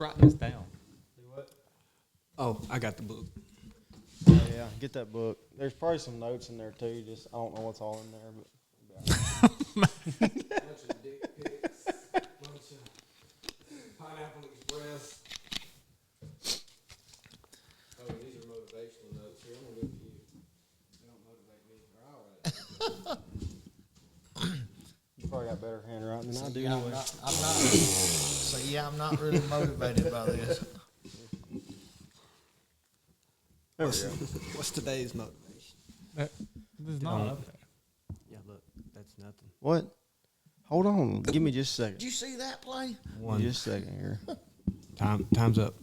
Write this down. Do what? Oh, I got the book. Yeah, get that book. There's probably some notes in there too. Just I don't know what's all in there, but. Bunch of dick pics, bunch of Pineapple Express. Oh, these are motivational notes here. I'm gonna go to you. They don't motivate me. All right. You probably got better handwriting than I do. Yeah, Anyway. I'm not really motivated by this. There we go. What's today's motivation? This is not up there. Yeah, look, that's nothing. What? Hold on. Give me just a second. Did you see that play? One. Just a second here. Time's up.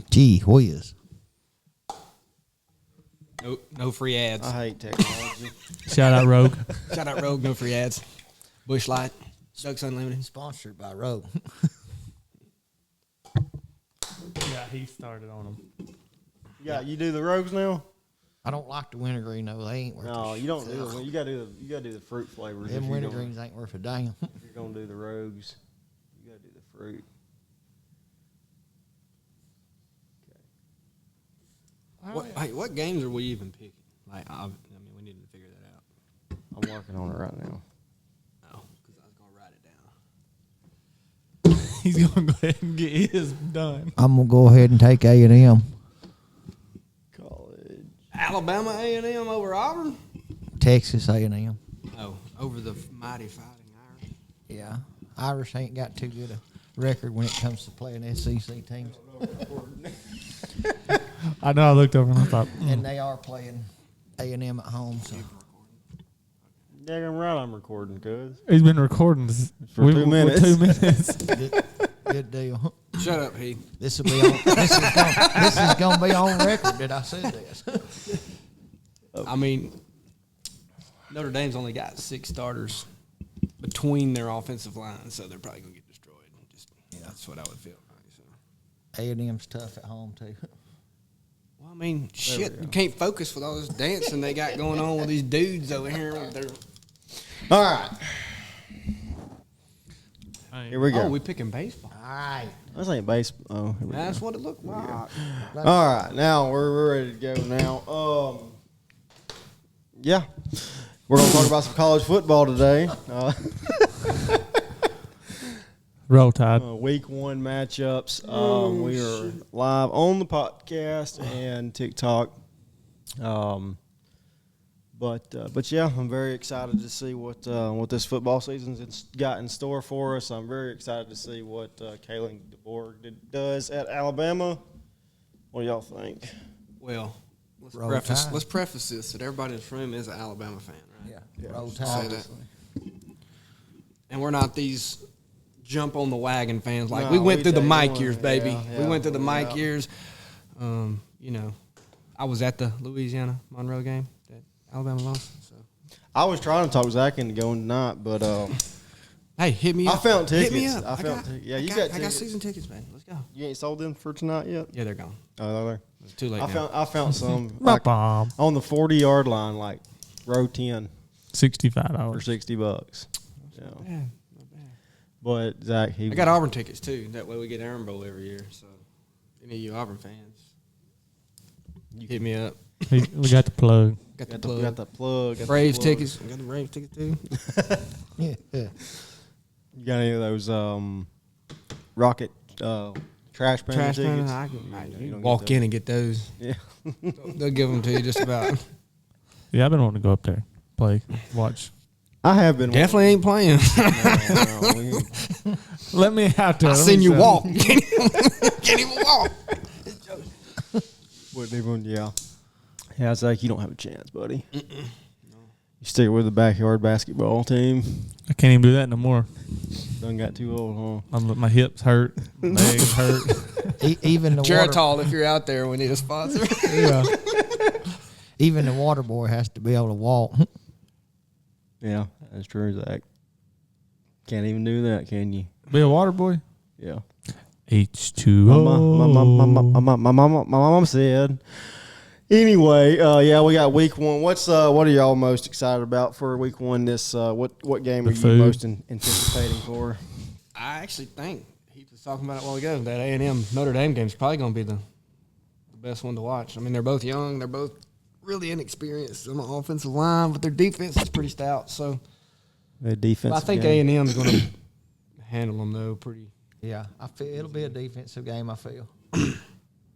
Gee whiz. No free ads. I hate technology. Shout out Rogue. Shout out Rogue, no free ads. Bush Light, Ducks Unlimited. Sponsored by Rogue. Yeah, he started on them. You do the rogues now? I don't like the wintergreen though. They ain't worth No, a you don't shit. do it. You gotta do the fruit flavors. Them if you're wintergreens ain't worth a damn. If you're gonna do the rogues, you gotta do the fruit. What games are we even picking? Like, I mean, we need to figure that out. I'm working on it right now. Oh, because I was gonna write it down. He's going to go ahead and get his done. I'm gonna go ahead and take A&M. College. Alabama A&M over Auburn. Texas A&M. Oh, over the mighty Fighting Irish. Yeah, Irish ain't got too good a record when it comes to playing SEC teams, I know I looked over and I thought, and they are playing A&M at home. So Daggone right, I'm recording, cuz. he's been recording this For 2 minutes. 2 minutes. good deal. Shut up, Heath. This will be on. This is gonna be on record that I said this. I mean, Notre Dame's only got 6 starters between their offensive lines, so they're probably gonna get destroyed. That's what I would feel. So. A&M's tough at home too. Well, I mean, shit, you can't focus with all this dancing they got going on with these dudes over here. All right. Here we go. Oh, we picking baseball. All right. This ain't baseball. Oh, here we That's go. what it looked like. All right, now we're ready to go now. Yeah. We're going to talk about some college football today. Roll Tide. Week 1 matchups. We are live on the podcast and TikTok. But yeah, I'm very excited to see what this football season's got in store for us. I'm very excited to see what Kalen DeBoer does at Alabama. What do y'all think? Well, Roll let's Tide. preface this that everybody in this room is an Alabama fan, right? Yeah. Roll Say Tide. that. And we're not these jump on the wagon fans. Like, No, we went through the take Mike one. years, baby. Yeah, We went through the Mike yeah. years. You know, I was at the Louisiana Monroe game that Alabama lost. So, I was trying to talk Zach into going tonight, but hey, hit me I up. found Hit me tickets. up. I found tickets. Yeah, you got I got tickets. season tickets, man. Let's go. you ain't sold them for tonight yet? Yeah, they're gone. Oh, they're It's too late I now. found some My like, bomb. on the 40-yard line, like row 10 for $65. $60. Yeah. Not bad. But Zach, I got Auburn tickets too. That way we get Iron Bowl every year. So, any of you Auburn fans, you hit me up. We got the plug. Got the got plug. the plug. Got the Braves plug. tickets. We got the Braves tickets too. Yeah. You got any of those Rocket trash pan Trash tickets? man. You You don't walk get in and get those. Yeah. They'll give them to you just about. Yeah, I've been wanting to go up there, play, watch. I have been. Definitely ain't playing. No, Let me out there. I Let seen me you show walk. Can't even walk. wouldn't even. Yeah. Yeah, it's like you don't have a chance, buddy. You stick with the backyard basketball team. I can't even do that no more. Done got too old, huh? My hips hurt, legs hurt. Even the water, Geritol, if you're out there, we need a sponsor. Yeah. even the water boy has to be able to walk. Yeah, that's true, Zach. Can't even do that, can you? Be a water boy. Yeah. H2O. My mom said, Anyway, yeah, we got week 1. What are y'all most excited about for week 1? This what game are you food. most anticipating for? I actually think he was talking about it a while ago. That A&M Notre Dame game is probably going to be the best one to watch. I mean, they're both young. They're both really inexperienced on the offensive line, but their defense is pretty stout. So The defense. I think A&M is going to handle them though pretty. Yeah, I feel it'll be a defensive game. I feel.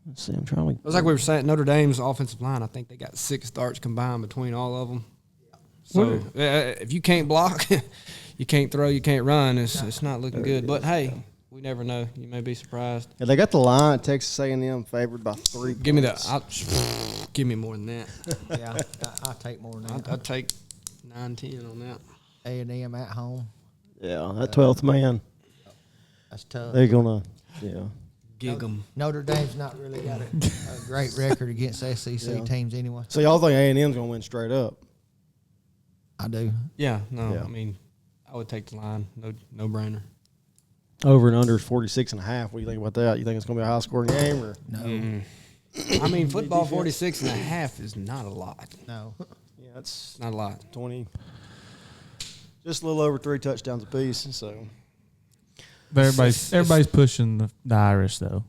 Let's see, I'm trying to. It was like we were saying, Notre Dame's offensive line, I think they got 6 starts combined between all of them. So if you can't block, you can't throw, you can't run, it's not looking good. But, hey, we never know. You may be surprised. Yeah, they got the line at Texas A&M favored by 3 points. Give me that. Give me more than that. Yeah, I'll take more than that. I'd take 9-10 on that. A&M at home. Yeah, that 12th man. That's tough. They're gonna. Yeah. Gig 'em. Notre Dame's not really got a great record against SEC teams anyway. So y'all think A&M's gonna win straight up? I do. Yeah, no, Yeah. I mean, I would take the line. No brainer. Over and under is 46.5. What do you think about that? You think it's gonna be a high scoring game or? No, I mean, football 46.5 is not a lot. no. Yeah, that's Not a lot. 20. Just a little over 3 touchdowns apiece. So. But everybody's pushing the Irish though.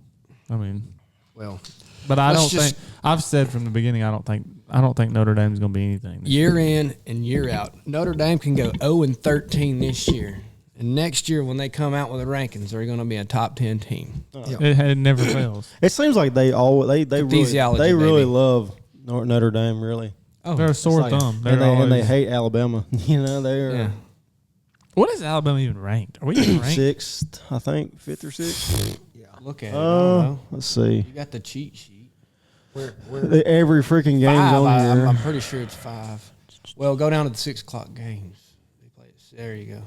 I mean, Well, but I Let's don't just- think I've said from the beginning I don't think Notre Dame's going to be anything. year in and year out, Notre Dame can go 0-13 this year. And next year, when they come out with the rankings, they're going to be a top 10 team. It never fails. It seems like they really Ecclesiology, really baby. love Notre Dame really. Oh, They're a sore It's like- thumb. And they hate Alabama. You know they're yeah. What is Alabama even ranked? Are we even ranked? 6th, I think, 5th or 6th. Look at it. I don't know. Let's see. You got the cheat sheet. Every freaking game's 5. on here. I'm pretty sure it's 5. Well, go down to the 6 o'clock games. They play it. There you go.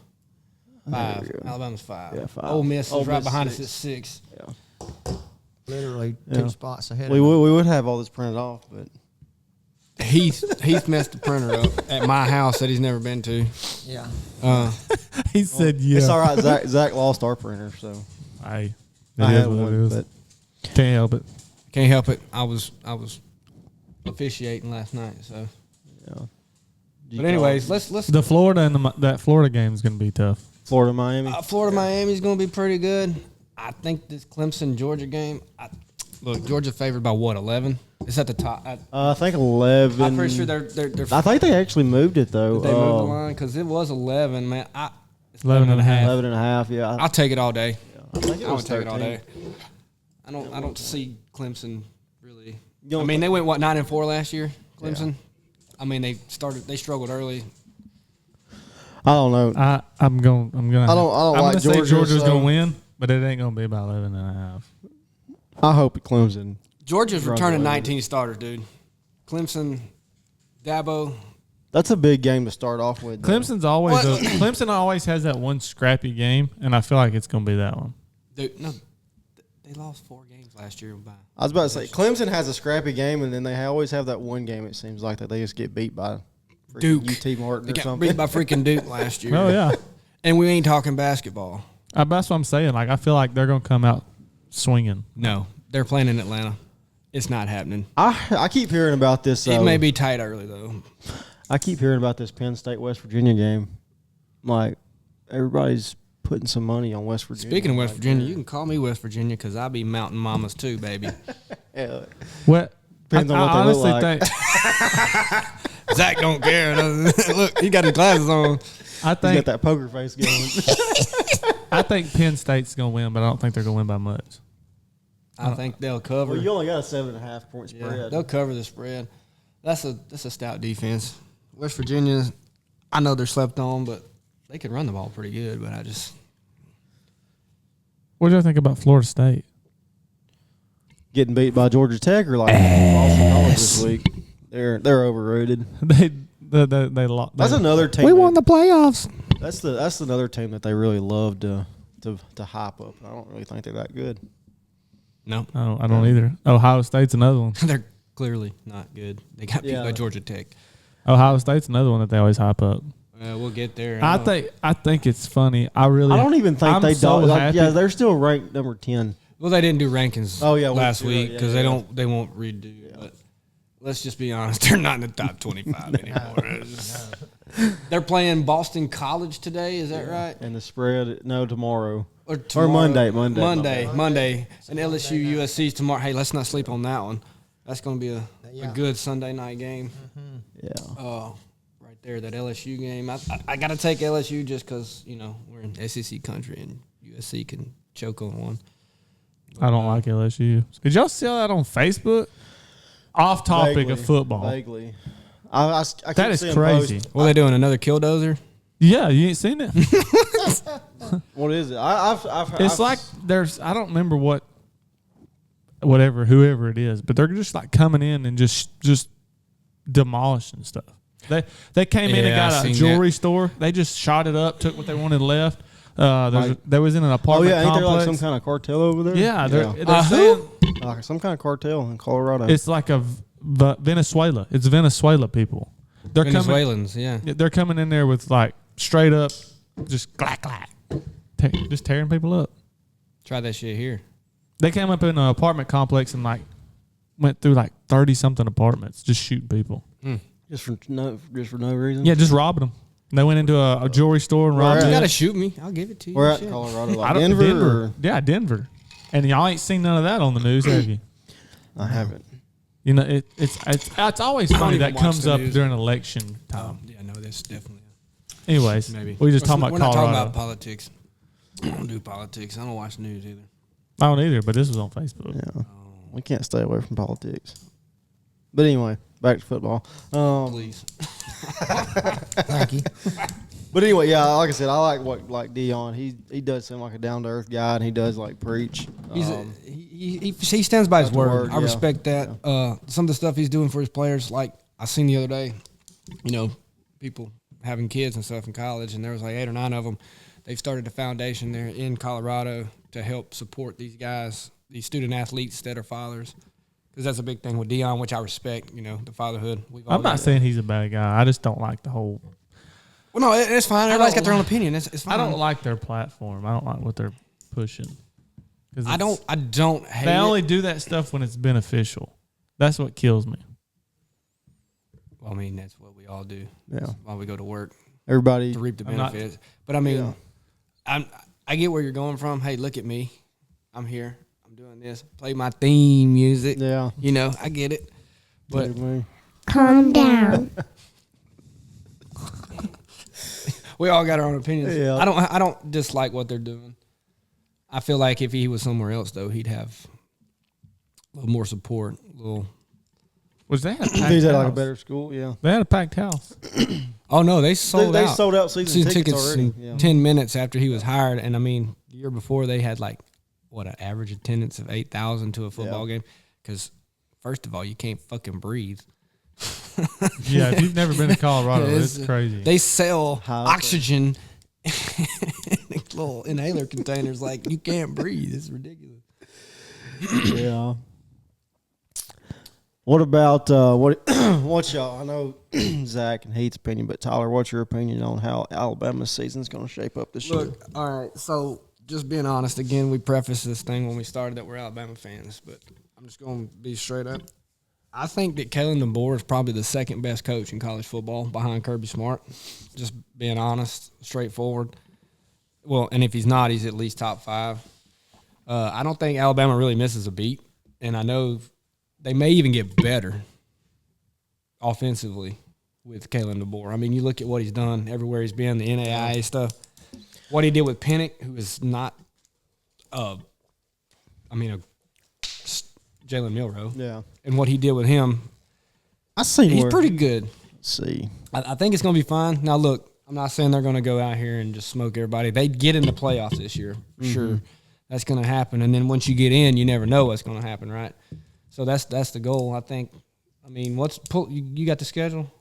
5. we go. Alabama's 5. Yeah, 5. Ole Miss Ole is right Miss behind 6. us at 6. Yeah. Literally Yeah. 2 spots ahead. We of them. would have all this printed off, but Heath messed the printer up at my house that he's never been to. Yeah. He said, "Yeah." it's all right. Zach lost our printer, so I I is had what it one. is. But Can't help it. Can't help it. I was officiating last night, so. yeah. But anyways, let's The Florida and that Florida game is going to be tough. Florida, Miami. Florida Miami's going to be pretty good. I think this Clemson Georgia game. Look, Georgia favored by what, 11? It's at the top. I think 11. I'm pretty sure they're I think they actually moved it though. Did they move the line? Because it was 11, man. It's 11 and a half. 11 and a half. Yeah. I'll take it all day. I think it I was would take it all 13. day. I don't see Clemson really. You don't I mean, they went 9-4 last year. Clemson. I mean, they struggled early. I don't know. I'm going. I don't I'm like gonna say Georgia, Georgia's so- going to win, but it ain't going to be about 11 and a half. I hope Clemson. Georgia's Run returning away. 19 starters, dude. Clemson, Dabo. That's a big game to start off with. though. Clemson always has that one scrappy game, and I feel like it's going to be that one. Dude, no, they lost 4 games last year. I was about to say Clemson has a scrappy game, and then they always have that one game. It seems like that they just get beat by freaking Duke. UT Martin They or got something. beat by freaking Duke last year. Oh yeah, And we ain't talking basketball. that's what I'm saying. Like I feel like they're going to come out swinging. No, they're playing in Atlanta. It's not happening. I keep hearing about this. It may be tight early, though. I keep hearing about this Penn State West Virginia game. Like everybody's putting some money on West Virginia. Speaking of West Like, Virginia, you can call me West Virginia because I be mountain mamas too, baby. yeah, What? Depends on what they look like. think Zach don't care. Look, he got his glasses on. I he's got think that poker face going. I think Penn State's going to win, but I don't think they're going to win by much. I think they'll cover. well, you only got a 7.5 point Yeah, spread. they'll cover the spread. That's a stout defense. West Virginia, I know they're slept on, but they can run the ball pretty good. But What do you think about Florida State? Getting beat by Georgia Tech or like Boston College this week. They're overrated. They lost. That's another team. we won the playoffs. That's another team that they really love to hype up. I don't really think they're that good. No, I don't either. Ohio State's another one. they're clearly not good. They got beat Yeah. by Georgia Tech. Ohio State's another one that they always hype up. We'll get there. I think it's funny. I don't even think I'm they so don't. happy. Yeah, they're still ranked number 10. Well, they didn't do rankings. Oh, yeah, last week 0, week yeah, because yeah. they won't redo. Yeah. But let's just be honest. They're not in the top 25 anymore. They're playing Boston College today. Is that right? And the spread, no, tomorrow. Or Monday. Monday. And LSU USC's tomorrow. Hey, let's not sleep on that one. That's going to be a good Sunday night game. Yeah. Right there, that LSU game. I got to take LSU just because, we're in SEC country and USC can choke on one. I don't like LSU. Did y'all see that on Facebook? Off topic of football. Vaguely. I That is crazy. What are they doing? Another killdozer? Yeah, you ain't seen it? What is it? It's like there's, I don't remember whoever it is, but they're just like coming in and just demolishing stuff. They came in and got a jewelry store. They just shot it up, took what they wanted, left. There was in an apartment ain't there like complex. some kind of cartel over there? Yeah, they're saying some kind of cartel in Colorado. it's like a Venezuela. It's Venezuela people. They're Venezuelans, They're coming in there with like straight up, just clack clack, just tearing people up. Try that shit here. They came up in an apartment complex and like went through like 30 something apartments, just shooting people. Just for no reason. Yeah, just robbing them. They went into a jewelry store and robbed You it. got to shoot me. I'll give it to you. We're at Shit. Colorado, like Denver. Or? Yeah, Denver. And y'all ain't seen none of that on the news, have you? I haven't. It's always funny even that watch comes the up news. during election time. Yeah, no, that's definitely. Anyways, Maybe. we just talking about We're not Colorado. talking about politics. I don't do politics. I don't watch the news either. I don't either, but this was on Facebook. Yeah, we can't stay away from politics. But anyway, back to football. Please. Thank you. But anyway, yeah, like I said, I like Dion. He does seem like a down to earth guy, and he does like preach. He stands by his That's the word. word, I respect that. Some of the stuff he's doing for his players, like I seen the other day, people having kids and stuff in college, and there was like 8 or 9 of them. They've started a foundation there in Colorado to help support these guys, these student athletes that are fathers. Because that's a big thing with Dion, which I respect, the fatherhood. I'm not saying he's a bad guy. I just don't like the whole. Well, no, it's fine. Everybody's got their own opinion. It's fine. I don't like their platform. I don't like what they're pushing. I don't hate They only it. do that stuff when it's beneficial. That's what kills me. Well, I mean, that's what we all do. Yeah, That's why we go to work everybody. to reap the I'm not- benefits. But I mean, I get where you're going from. Hey, look at me. I'm here. I'm doing this. Play my theme music. Yeah, I get it. But Calm down. we all got our own opinions. Yeah. I don't dislike what they're doing. I feel like if he was somewhere else, though, he'd have a little more support. Was that? he's at like a better school. Yeah, They had a packed house. Oh no, they sold they out. sold out season tickets already. in Yeah. 10 minutes after he was hired, and I mean, the year before they had like an average attendance of 8,000 to a football game. Because first of all, you can't fucking breathe. Yeah, if you've never been to Colorado, It's- it's crazy. They sell How- oxygen in little inhaler containers. Like, you can't breathe. It's ridiculous. Yeah. What about what y'all? I know Zach and Heath's opinion, but Tyler, what's your opinion on how Alabama's season's going to shape up this year? Look, all right. So, just being honest, again, we prefaced this thing when we started that we're Alabama fans, but I'm just going to be straight up. I think that Kalen DeBoer is probably the second best coach in college football behind Kirby Smart. Just being honest, straightforward. Well, and if he's not, he's at least top 5. I don't think Alabama really misses a beat, and I know they may even get better offensively with Kalen DeBoer. I mean, you look at what he's done everywhere he's been, the NAIA stuff. What he did with Pennick, who is not Jalen Milroe. Yeah, And what he did with him, I seen he's where. pretty good. Let's see. I think it's going to be fine. Now, look, I'm not saying they're going to go out here and just smoke everybody. They get in the playoffs this year, for sure. That's going to happen. And then once you get in, you never know what's going to happen, right? So that's the goal, I think. I mean, you got the schedule?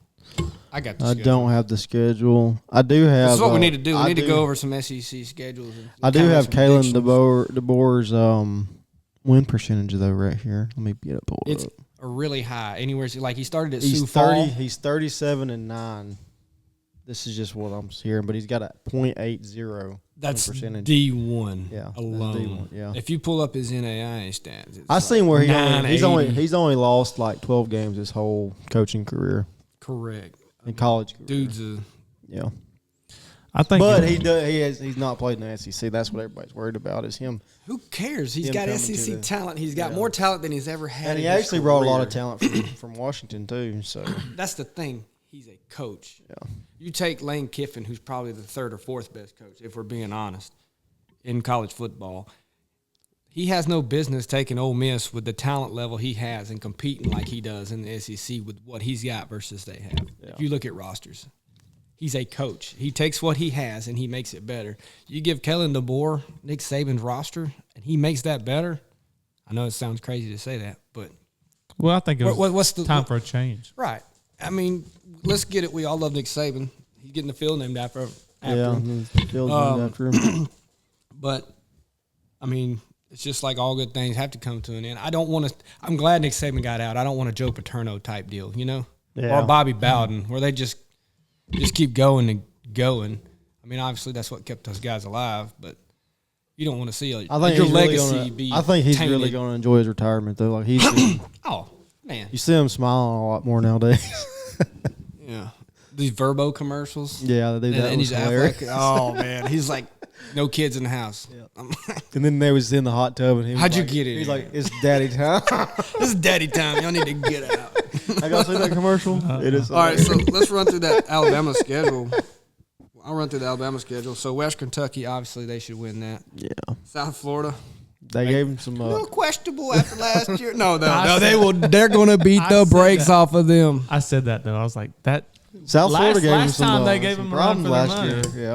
I got the I schedule. don't have the schedule. I do have. This is what we need to do. We I need to do- go over some SEC schedules. And I do kinda have some Kalen predictions. DeBoer's win percentage though right here. Let me get it pulled It's up. a really high. Anywhere, like he started at He's Sioux Fall. He's 37-9. This is just what I'm hearing, but he's got a .80 That's percentage. D1 Yeah, that's alone. D1, yeah. If you pull up his NAIA stats, it's I seen where he's 980. only lost like 12 games his whole coaching career Correct. in college. Career. Dude's a Yeah. I think, But he's not played in the SEC. That's what everybody's worried about is him. who cares? He's Him got coming to SEC the- talent. He's got more talent than he's ever had. And he in his actually brought a lot of career. talent from Washington too. So That's the thing. He's a coach. yeah, You take Lane Kiffin, who's probably the third or fourth best coach, if we're being honest, in college football. He has no business taking Ole Miss with the talent level he has and competing like he does in the SEC with what he's got versus they have. Yeah. If you look at rosters, he's a coach. He takes what he has and he makes it better. You give Kellen DeBoer Nick Saban's roster and he makes that better. I know it sounds crazy to say that, but well, I think it was what's the time for a change. right? I mean, let's get it. We all love Nick Saban. He's getting the field named after him. Phil's named after him. But I mean, it's just like all good things have to come to an end. I don't want to. I'm glad Nick Saban got out. I don't want a Joe Paterno type deal, you know, Yeah. or Bobby Bowden, where they just keep going and going. I mean, obviously that's what kept those guys alive, but you don't want to see I think your he's really legacy gonna, be. I think he's really tainted. going to enjoy his retirement though. Like he's, Oh man, you see him smiling a lot more nowadays. yeah. These Verbo commercials. Yeah, they do that. And Was he's hilarious. like, oh man, he's like, no kids in the house. I'm like, And then they was in the hot tub, and he was How'd you like- get in He's here? like, "It's daddy time." this is daddy time. Y'all need to get out. I gotta see that commercial. It is. All right, so hilarious. let's run through that Alabama schedule. I'll run through the Alabama schedule. So West Kentucky, obviously, they should win that. yeah, South Florida, they gave him some. a little questionable after last year. No, I they said- will. They're going to beat I the said brakes that. off of them. I said that though. I was like that. South Florida gave him last some. time they gave some him a run problems for their last money. year.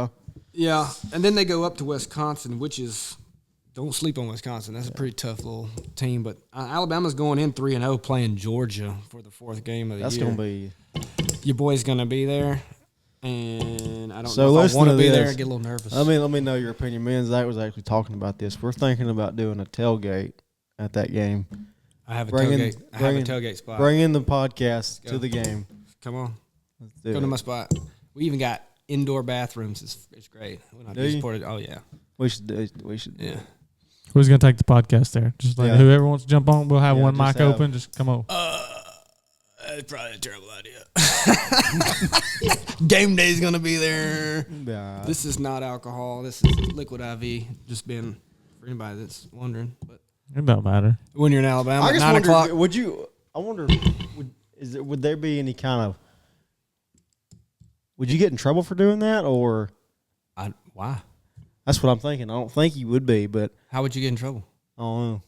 Yeah, Yeah, and then they go up to Wisconsin, which is don't sleep on Wisconsin. That's a pretty tough little team. But Alabama's going in 3-0, playing Georgia for the fourth game of the that's year. gonna be. Your boy's going to be there, and I don't So know if I listen want to to be there this. and get a little nervous. Let me know your opinion. Me and Zach was actually talking about this. We're thinking about doing a tailgate at that game. I have a bring in- tailgate. I have a bring in- tailgate spot. Bring in the podcast Go. to the game. Come on. Let's do Go it. to my spot. We even got indoor bathrooms. It's great. We're not Do you? supported. Oh yeah, We should do. We should. Do yeah. it. Who's gonna take the podcast there? Just like Yeah. whoever wants to jump on, we'll have Yeah, one just mic have- open. Just come on. That's probably a terrible idea. Game day's gonna be there. Nah. This is not alcohol. This is liquid IV. Just been for anybody that's wondering. But It don't matter. when you're in Alabama I at just 9 wonder. o'clock, Would you? I wonder. Would there be any kind of? Would you get in trouble for doing that, or why? that's what I'm thinking. I don't think you would be, but How would you get in trouble? I don't know.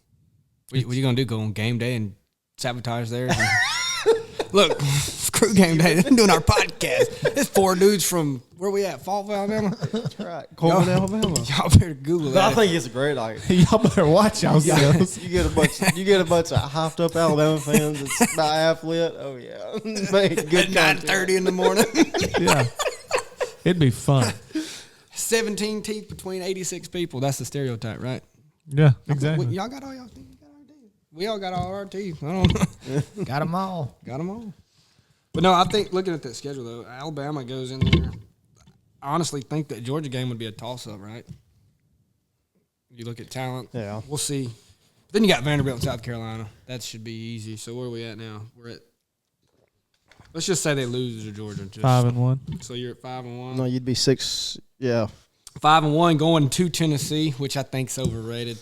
What you gonna do? Go on game day and sabotage theirs? Look, screw game day. They're doing our podcast. It's 4 dudes from where we at? Faultville, Alabama. That's right, Coleman, Y'all- Alabama. Y'all better Google But I that. think it's a great idea. Y'all better watch yourselves. You get a bunch. You get a bunch of hyped up Alabama fans. It's about half lit. Oh yeah, Make good At content. 9:30 in the morning. Yeah, it'd be fun. 17 teeth between 86 people. That's the stereotype, right? Yeah, exactly. Y'all got all y'all teeth. You got our teeth. We all got all our teeth. I don't know. Got them all. Got them all. But no, I think looking at that schedule though, Alabama goes in there. I honestly think that Georgia game would be a toss-up, right? You look at talent. Yeah. We'll see. Then you got Vanderbilt and South Carolina. That should be easy. So where are we at now? We're at. Let's just say they lose to Georgia. Just, 5-1. So you're at 5-1. No, you'd be 6. Yeah, 5-1 going to Tennessee, which I think's overrated.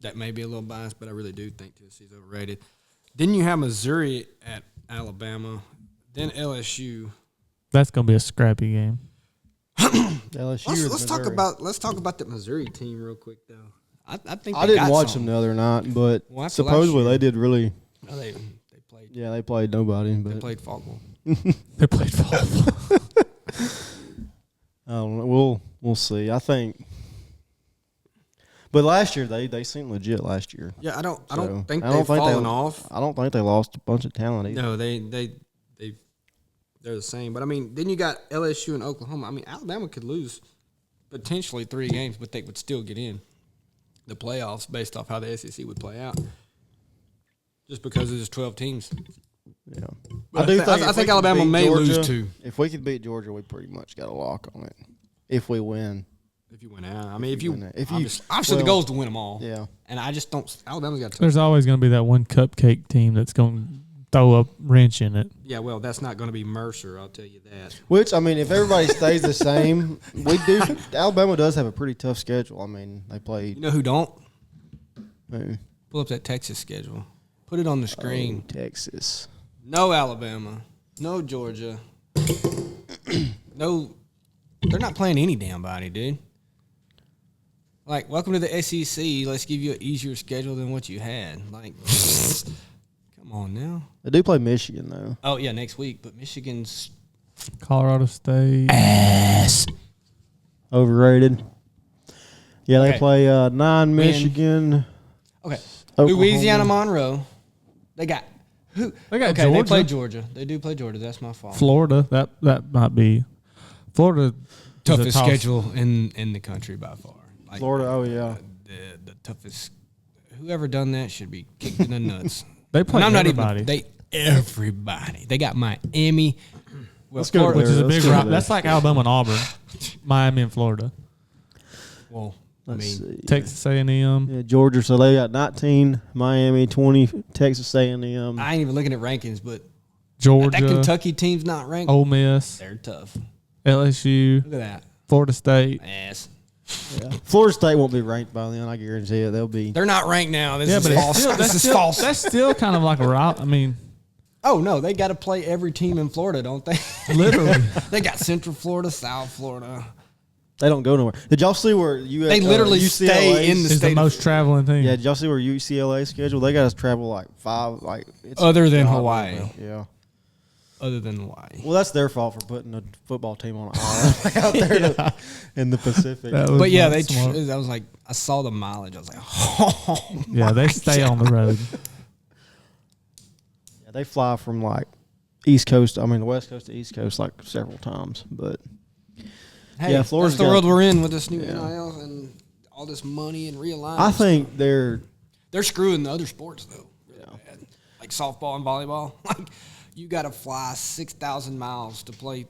That may be a little biased, but I really do think Tennessee's overrated. Then you have Missouri at Alabama, then LSU. That's gonna be a scrappy game. LSU. or Let's talk Missouri. about that Missouri team real quick though. I think I they didn't got watch something. them the other night, but Well, after last supposedly year- they did really. No, they played. Yeah, they played nobody, They but played Faulkner. They played football. I don't know. We'll see. I think. But last year they seemed legit. Last year, Yeah, I don't So, think I don't they've think fallen they- off. I don't think they lost a bunch of talent either. No, they're the same. But I mean, then you got LSU and Oklahoma. I mean, Alabama could lose potentially 3 games, but they would still get in the playoffs based off how the SEC would play out. Just because there's 12 teams. Yeah, But I I if we think could Alabama beat may lose Georgia- 2. If we could beat Georgia, we pretty much got a lock on it. If we win, If you win out, I mean, if win you it. obviously the goal is to win them all. Yeah. And I just don't. Alabama's got to. There's always going to be that one cupcake team that's going to throw a wrench in it. Yeah, well, that's not going to be Mercer. I'll tell you that. Which, I mean, if everybody stays the same, Alabama does have a pretty tough schedule. I mean, they play. You know who don't? Who? Pull up that Texas schedule. Put it on the screen. Oh, Texas. No Alabama. No Georgia. No. They're not playing any damn body, dude. Like, welcome to the SEC. Let's give you an easier schedule than what you had. Like, come on now. They do play Michigan, though. Oh, yeah, next week. But Michigan's Colorado State. ass. Overrated. Yeah, they Okay. play 9 Michigan. Okay. Oklahoma. Louisiana Monroe. They got who? They got okay, Georgia. they play Georgia. They do play Georgia. That's my fault. Florida. That might be. Florida. Toughest schedule in the country by far. Like, Florida, oh, yeah. The toughest. Whoever done that should be kicked in the nuts. They play And I'm not everybody. even. Everybody. They got Miami. Well, Let's go Florida, which is a Let's big go rock. there. That's like Alabama and Auburn, Miami and Florida, well, Let's see. Texas A&M. Yeah, Georgia, so they got 19, Miami 20, Texas A&M. I ain't even looking at rankings, but Georgia, that Kentucky team's not ranked. Ole Miss, They're tough. LSU, Look at that Florida State. ass. Yeah. Florida State won't be ranked by then, I guarantee it. They'll be. They're not ranked now. This Yeah, is but false. it's still, This is false. That's still kind of like a route. I mean, Oh no, they got to play every team in Florida, don't they? literally. They got Central Florida, South Florida. They don't go nowhere. Did y'all see where They literally stay in the Is state. the most traveling team. Yeah, did y'all see where UCLA schedule? They got us travel like 5, like it's Other than God, Hawaii. Yeah. Other than Hawaii. Well, that's their fault for putting a football team on an island out there in the Pacific. That was But yeah, not they. smart. I was like, I saw the mileage. I was like, oh, Yeah, they stay on the road. Yeah, they fly from like East Coast. I mean, the West Coast to East Coast like several times. But hey, Yeah, Florida's that's the got- world we're in with this new Yeah. NIL and all this money and realignment. I think they're they're screwing the other sports though, really bad. Like softball and volleyball. Like you got to fly 6,000 miles to play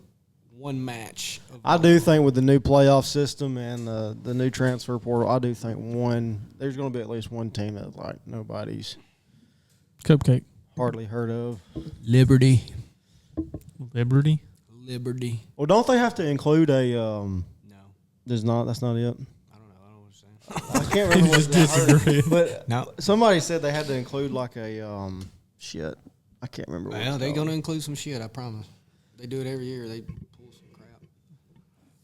one match. I do think with the new playoff system and the new transfer portal, I do think there's going to be at least one team that like nobody's Cupcake. hardly heard of. Liberty. Liberty. Well, don't they have to include a? No, There's not. That's not it. I don't know. I don't know what you're saying. I can't remember what disagree. But No. somebody said they had to include like a shit. I can't remember. what Well, it's they're called. going to include some shit, I promise. They do it every year. They pull some crap.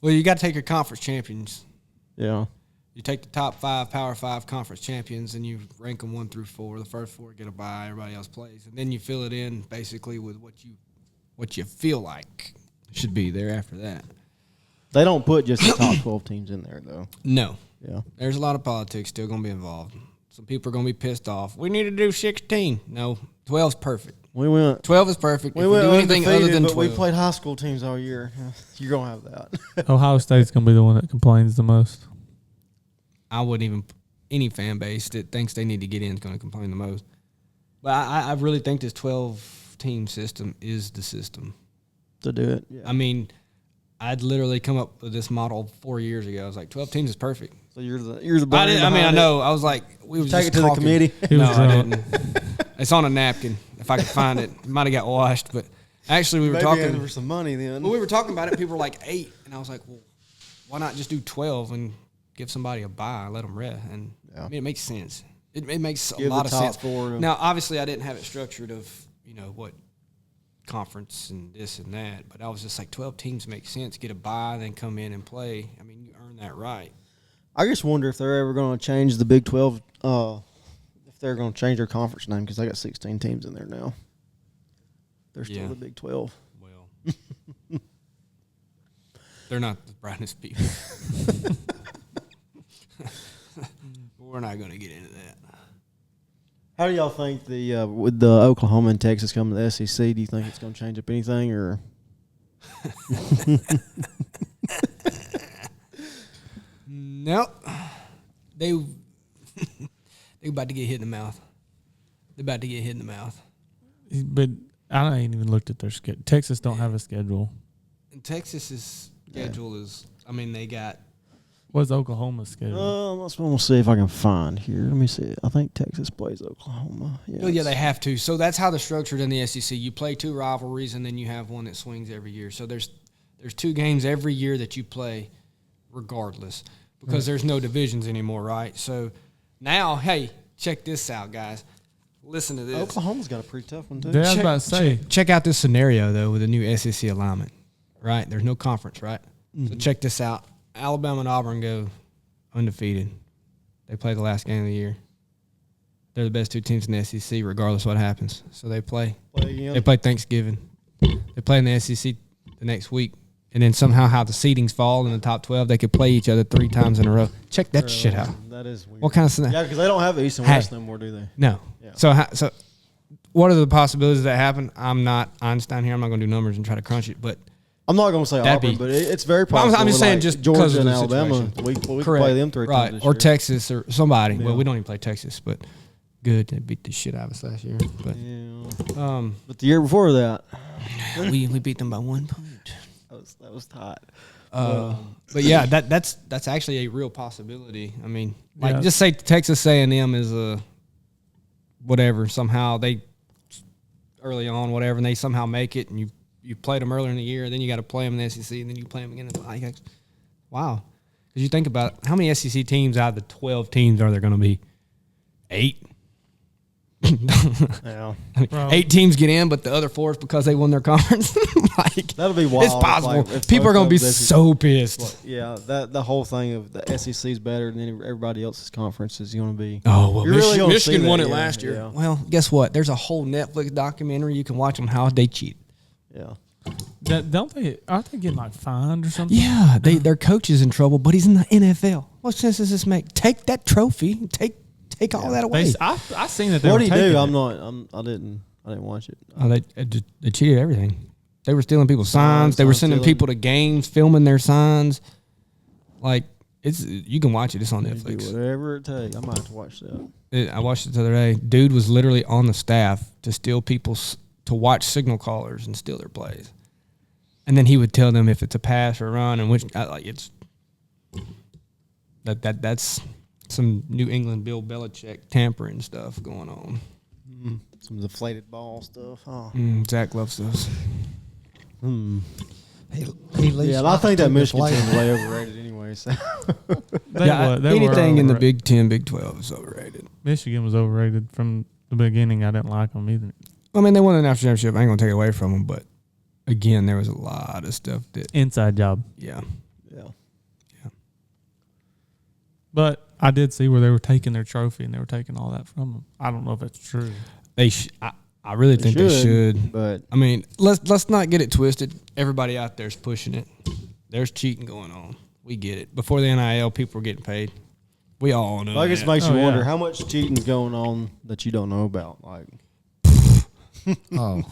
Well, you got to take your conference champions. Yeah. You take the top 5 Power 5 conference champions, and you rank them 1 through 4. The first 4 get a bye. Everybody else plays, and then you fill it in basically with what you feel like should be there after that. They don't put just the top 12 teams in there though. No, Yeah. there's a lot of politics still going to be involved. Some people are going to be pissed off. We need to do 16. No, 12's perfect. We went. 12 is perfect. We If went do anything undefeated, other than but 12. we played high school teams all year. You're gonna have that. Ohio State's going to be the one that complains the most. I wouldn't even any fan base that thinks they need to get in is going to complain the most. But I really think this 12-team system is the system. To do it. Yeah. I mean, I'd literally come up with this model 4 years ago. I was like, 12 teams is perfect. So you're the. I know. I was like, we were Take just it to the talking. committee. He No, was I drunk. didn't. It's on a napkin. If I could find it, it might have got washed. But actually, we were Maybe talking. for some money then. Well, we were talking about it. People were like 8, and I was like, well, why not just do 12 and give somebody a bye, let them rest? And Yeah. I mean, it makes sense. It makes Give a lot the of top sense. 4 Now, obviously, I didn't have it structured of what conference and this and that, but I was just like 12 teams make sense. Get a bye, then come in and play. I mean, you earn that right. I just wonder if they're ever going to change the Big 12. If they're going to change their conference name because they got 16 teams in there now. They're still Yeah. the Big 12. Well, they're not the brightest people. We're not going to get into that. How do y'all think with the Oklahoma and Texas coming to the SEC? Do you think it's going to change up anything or? Nope. They about to get hit in the mouth. They're about to get hit in the mouth. But I ain't even looked at their schedule. Texas don't have a schedule. And Texas's schedule is, I mean, they got What's Oklahoma's schedule? I'm going to see if I can find here. Let me see. I think Texas plays Oklahoma. Well, yeah, they have to. So that's how they're structured in the SEC. You play 2 rivalries, and then you have one that swings every year. So there's 2 games every year that you play regardless because there's no divisions anymore, right? So now, hey, check this out, guys. Listen to this. Oklahoma's got a pretty tough one, too. Yeah, I was about to say. Check out this scenario, though, with the new SEC alignment, right? There's no conference, right? So check this out. Alabama and Auburn go undefeated. They play the last game of the year. They're the best 2 teams in the SEC, regardless of what happens. So they play. They play Thanksgiving. They play in the SEC the next week. And then somehow how the seedings fall in the top 12, they could play each other 3 times in a row. Check that shit out. That is weird. What kind of scenario? Yeah, because they don't have East and West no more, do they? No. Yeah. So what are the possibilities that happen? I'm not Einstein here. I'm not going to do numbers and try to crunch it, but I'm not going to say Auburn, but it's very possible. I'm just saying just because Georgia of and the Alabama, situation. we can play them 3 times right, this or year. Texas or somebody. Yeah. Well, we don't even play Texas, but good. They beat the shit out of us last year. But But the year before that, we beat them by 1 point. that was hot. But yeah, that's actually a real possibility. I mean, like Yeah. just say Texas A&M is a whatever. Somehow they early on whatever, and they somehow make it, and you played them earlier in the year, then you got to play them in the SEC, and then you play them again. Wow, because you think about how many SEC teams out of the 12 teams are there going to be? 8. Yeah, I mean, 8 teams get in, but the other 4 is because they won their conference. Like that'll be wild. it's possible. If People are both going to be of them- so pissed. Yeah, the whole thing of the SEC is better than everybody else's conference is going to be. Oh, well, You're really gonna see Michigan that, won it yeah, last year. yeah. Well, guess what? There's a whole Netflix documentary you can watch on how they cheat. Yeah, Aren't they getting like fined or something? Yeah, their coach is in trouble, but he's in the NFL. What sense does this make? Take that trophy, take all that away. I seen that. They what were do you taking do? it. I didn't watch it. Oh, they cheated everything. They were stealing people's signs. They were sending stealing. people to games, filming their signs. Like you can watch it. It's on Do Netflix. whatever it takes. I might have to watch that. I watched it the other day. Dude was literally on the staff to steal to watch signal callers and steal their plays, and then he would tell them if it's a pass or a run, and which it's that's some New England Bill Belichick tampering stuff going on. Some deflated ball stuff. Oh. Zach loves those. He leaves Yeah, and I think that to Michigan deflate. team's way overrated anyway. So. They were Anything in the overrated. Big 10, Big 12 is overrated. Michigan was overrated from the beginning. I didn't like them either. I mean, they won the national championship. I ain't gonna take it away from them, but again, there was a lot of stuff that Inside job. yeah. But I did see where they were taking their trophy and they were taking all that from them. I don't know if that's true. I really think they should. But I mean, let's not get it twisted. Everybody out there's pushing it. There's cheating going on. We get it. Before the NIL, people were getting paid. We all know. I guess it that. makes you Oh, wonder yeah. how much cheating's going on that you don't know about. Like, Oh,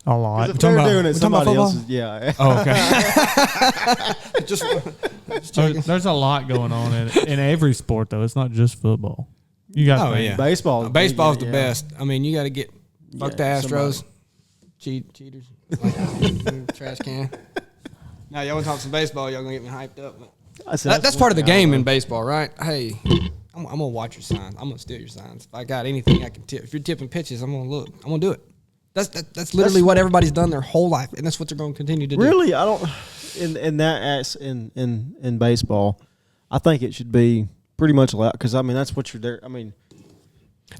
A lot. if they're about- doing we it, talking about somebody football? else is. Yeah. Oh, okay. just There's a lot going on in every sport, though. It's not just football. You got Oh, yeah. Baseball. Baseball's the yeah. best. I mean, you got to get fuck the Yeah, Astros, cheaters, trash can. Now y'all want to talk some baseball? Y'all gonna get me hyped up. But that's part of the game in baseball, right? Hey, I'm gonna watch your signs. I'm gonna steal your signs. If I got anything I can tip, if you're tipping pitches, I'm gonna look. I'm gonna do it. That's literally what everybody's done their whole life, and that's what they're gonna continue to do. Really, I don't. In baseball, I think it should be pretty much allowed because I mean that's what you're there. I mean,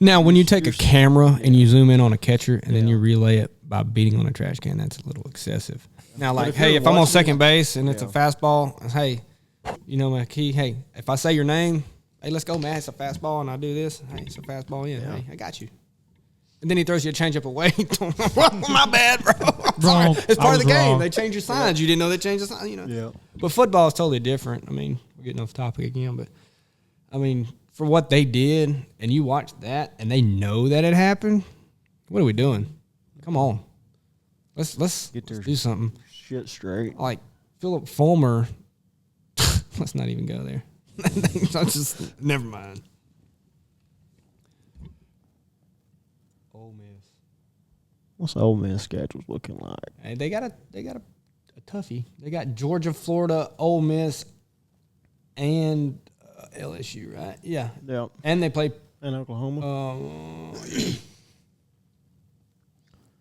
Now, when you take a camera and you zoom in on a catcher and then you relay it by beating on a trash can, that's a little excessive. Now, like, if hey, you're if I'm on watching second it- base and it's a Yeah. fastball, hey, you know my key. Hey, if I say your name, hey, let's go, man. It's a fastball, and I do this. Hey, it's a fastball in. Hey, I got you. And then he throws you a changeup away. My bad, bro. I'm sorry. Wrong. It's I part of was the game. wrong. They change your signs. You didn't know they changed the sign. You know. Yeah. But football is totally different. I mean, we're getting off topic again, but I mean, for what they did, and you watch that, and they know that it happened. What are we doing? Come on, let's do something. shit straight. Like Philip Fulmer. Let's not even go there. I'm just never mind. Ole Miss. What's the Ole Miss schedules looking like? Hey, they got a toughie. They got Georgia, Florida, Ole Miss, and LSU, right? Yeah. Yeah. And they play. In Oklahoma.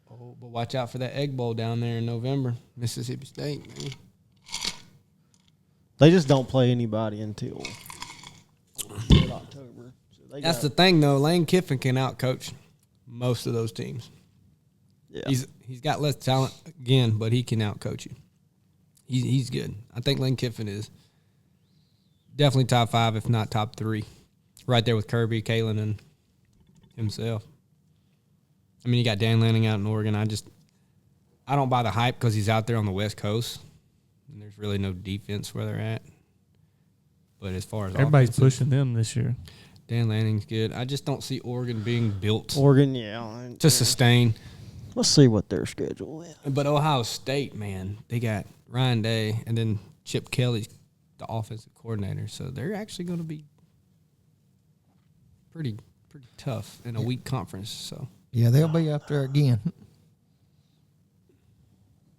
But watch out for that Egg Bowl down there in November, Mississippi State, man. They just don't play anybody until mid-October. So That's the thing, though. Lane Kiffin can outcoach most of those teams. Yeah. He's got less talent again, but he can outcoach you. He's good. I think Lane Kiffin is definitely top 5, if not top 3, right there with Kirby, Kalen, and himself. I mean, you got Dan Lanning out in Oregon. I don't buy the hype because he's out there on the West Coast, and there's really no defense where they're at. But as far as everybody's offensive, pushing them this year. Dan Lanning's good. I just don't see Oregon being built Oregon, yeah. to sustain. Let's see what their schedule is. But Ohio State, man, they got Ryan Day and then Chip Kelly's the offensive coordinator. So they're actually going to be pretty tough in a weak conference. So Yeah, they'll be up there again.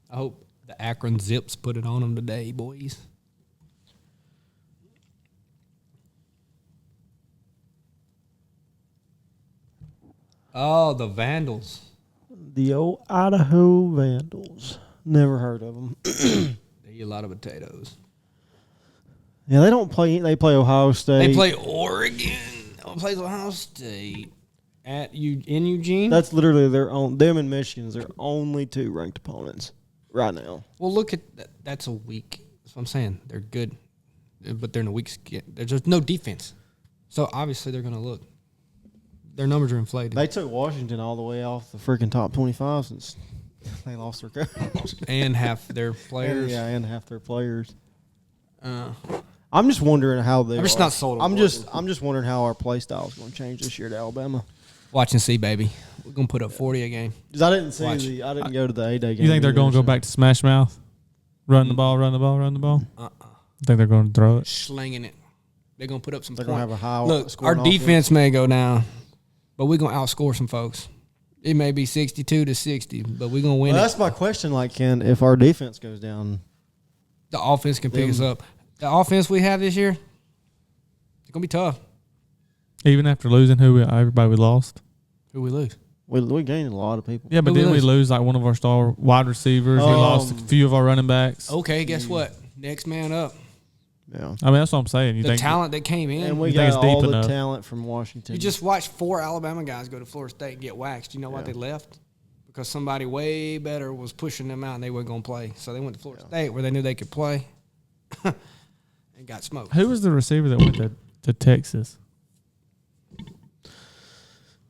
I hope the Akron Zips put it on them today, boys. Oh, the Vandals. The old Idaho Vandals. Never heard of them. They eat a lot of potatoes. Yeah, they don't play. They play Ohio State. They play Oregon. Plays Ohio State in Eugene. That's literally their own. Them and Michigan's their only 2 ranked opponents right now. Well, look at that. That's a weak. That's what I'm saying. They're good, but they're in a weak skin. There's just no defense. So obviously they're going to look. Their numbers are inflated. They took Washington all the way off the freaking top 25 since they lost their coach. And half their players. and half their players. I'm just wondering how they. I'm just not sold on I'm just wondering how our play style is going to change this year to Alabama. Watch and see, baby. We're going to put up 40 a game. Because I didn't see I didn't go to the A-Day game. You think they're going to go back to smash mouth? Run the ball, run the ball, run the ball? I think they're going to throw it. Slinging it. They're going to put up some They're points. going to have a high. Look, scoring our offense. defense may go down, but we're going to outscore some folks. It may be 62-60, but we're going to win it. That's my question. Like, if our defense goes down, The offense can pick us up. The offense we have this year, it's going to be tough. Even after losing everybody we lost? Who we lose? we gained a lot of people. Yeah, but Who we didn't we lose? lose like one of our star wide receivers? We lost a few of our running backs. Okay, guess what? Next man up. Yeah. I mean, that's what I'm saying. You The think talent that came in. And we You think got it's deep all the enough? talent from Washington. You just watched 4 Alabama guys go to Florida State and get waxed. You know why they left? Because somebody way better was pushing them out and they weren't going to play. So they went to Florida State where they knew they could play and got smoked. Who was the receiver that went to Texas?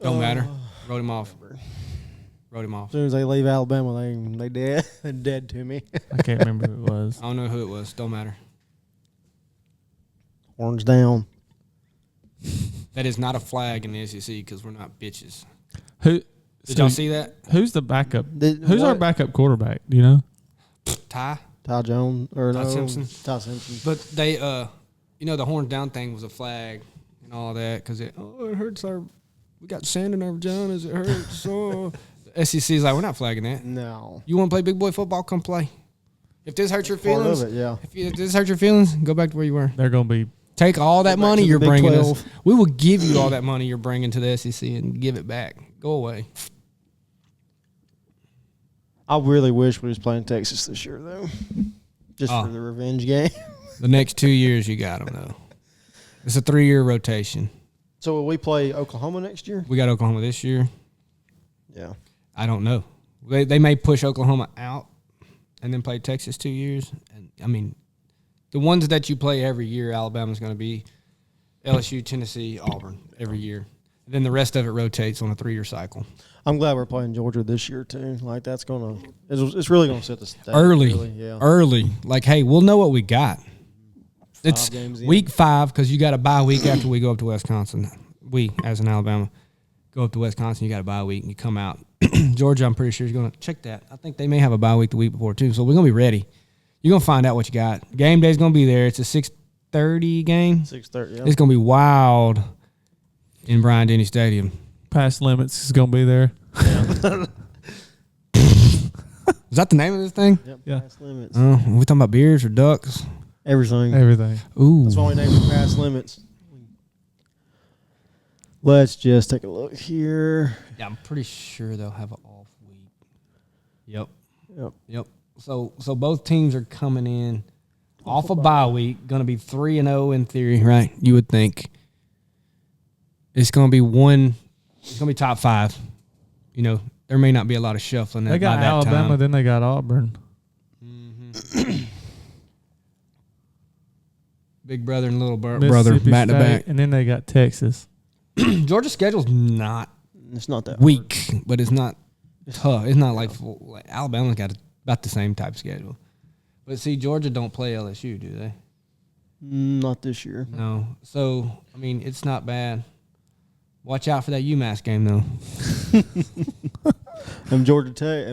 Don't matter. Wrote him off. Wrote him off. As soon as they leave Alabama, they dead. They're dead to me. I can't remember who it was. I don't know who it was. Don't matter. Horns down. That is not a flag in the SEC because we're not bitches. Who? Did y'all see that? Who's the backup? Did- Who's our what? backup quarterback? Do you know? Ty? Ty Jones or Ty no? Simpson. Ty Simpson. But they, the horns down thing was a flag and all that because it hurts we got sand in our vaginas. It hurts. The SEC's like, we're not flagging that. No. You want to play big boy football? Come play. If this hurts your Part feelings, of it, yeah. if this hurts your feelings, go back to where you were. They're going to be. Take all that Go back money to the you're Big bringing 12. us. We will give you all that money you're bringing to the SEC and give it back. Go away. I really wish we was playing Texas this year, though. Just Oh. for the revenge game. The next 2 years, you got them, though. It's a 3-year rotation. So will we play Oklahoma next year? We got Oklahoma this year. Yeah. I don't know. They may push Oklahoma out and then play Texas 2 years. And I mean, the ones that you play every year, Alabama's going to be LSU, Tennessee, Auburn every year. And then the rest of it rotates on a 3-year cycle. I'm glad we're playing Georgia this year, too. Like, it's really going to set the stage. Early. Really, yeah. Early. Like, hey, we'll know what we got. It's games in. week 5 because you got a bye week after we go up to Wisconsin. We, as in Alabama, go up to Wisconsin, you got a bye week, and you come out. Georgia, I'm pretty sure, is going to check that. I think they may have a bye week the week before, too. So we're going to be ready. You're going to find out what you got. Game day's going to be there. It's a 6:30 game. 6:30, yeah. It's going to be wild in Bryant-Denny Stadium. Pass limits is going to be there. Is that the name of this thing? Yep, Yeah. pass limits. Are we talking about beers or ducks? Everything. Ooh. That's why we named it Pass Limits. Let's just take a look here. Yeah, I'm pretty sure they'll have an off week. Yep. Yep. So both teams are coming in off a bye week, going to be 3-0 in theory, right? You would think. It's going to be it's going to be top 5. You know, there may not be a lot of shuffling. They got by that Alabama, time. then they got Auburn. Big brother and little brother Mississippi back to State, back. and then they got Texas. Georgia's schedule's not It's not that weak, but it's not tough. It's not like Alabama's got about the same type of schedule. But see, Georgia don't play LSU, do they? Not this year. No. So, I mean, it's not bad. Watch out for that UMass game, though. And Georgia Tech,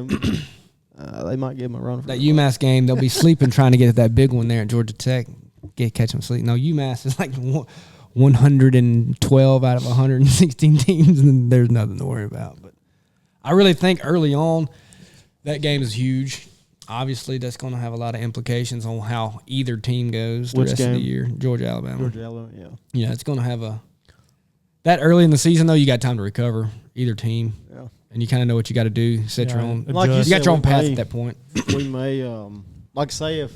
they might give them a run for That their UMass game, they'll be sleeping trying to get at that big one there at Georgia Tech. Catch them sleep. No, UMass is like 112 out of 116 teams, and there's nothing to worry about. But I really think early on that game is huge. Obviously, that's going to have a lot of implications on how either team goes the Which rest of the game? year. Georgia, Alabama. Georgia, Alabama, yeah. Yeah, it's going to have that early in the season, though, you got time to recover, either team. Yeah. And you kind of know what you got to do, set your own. Like you You said, got your own we path may- at that point. We may, like say if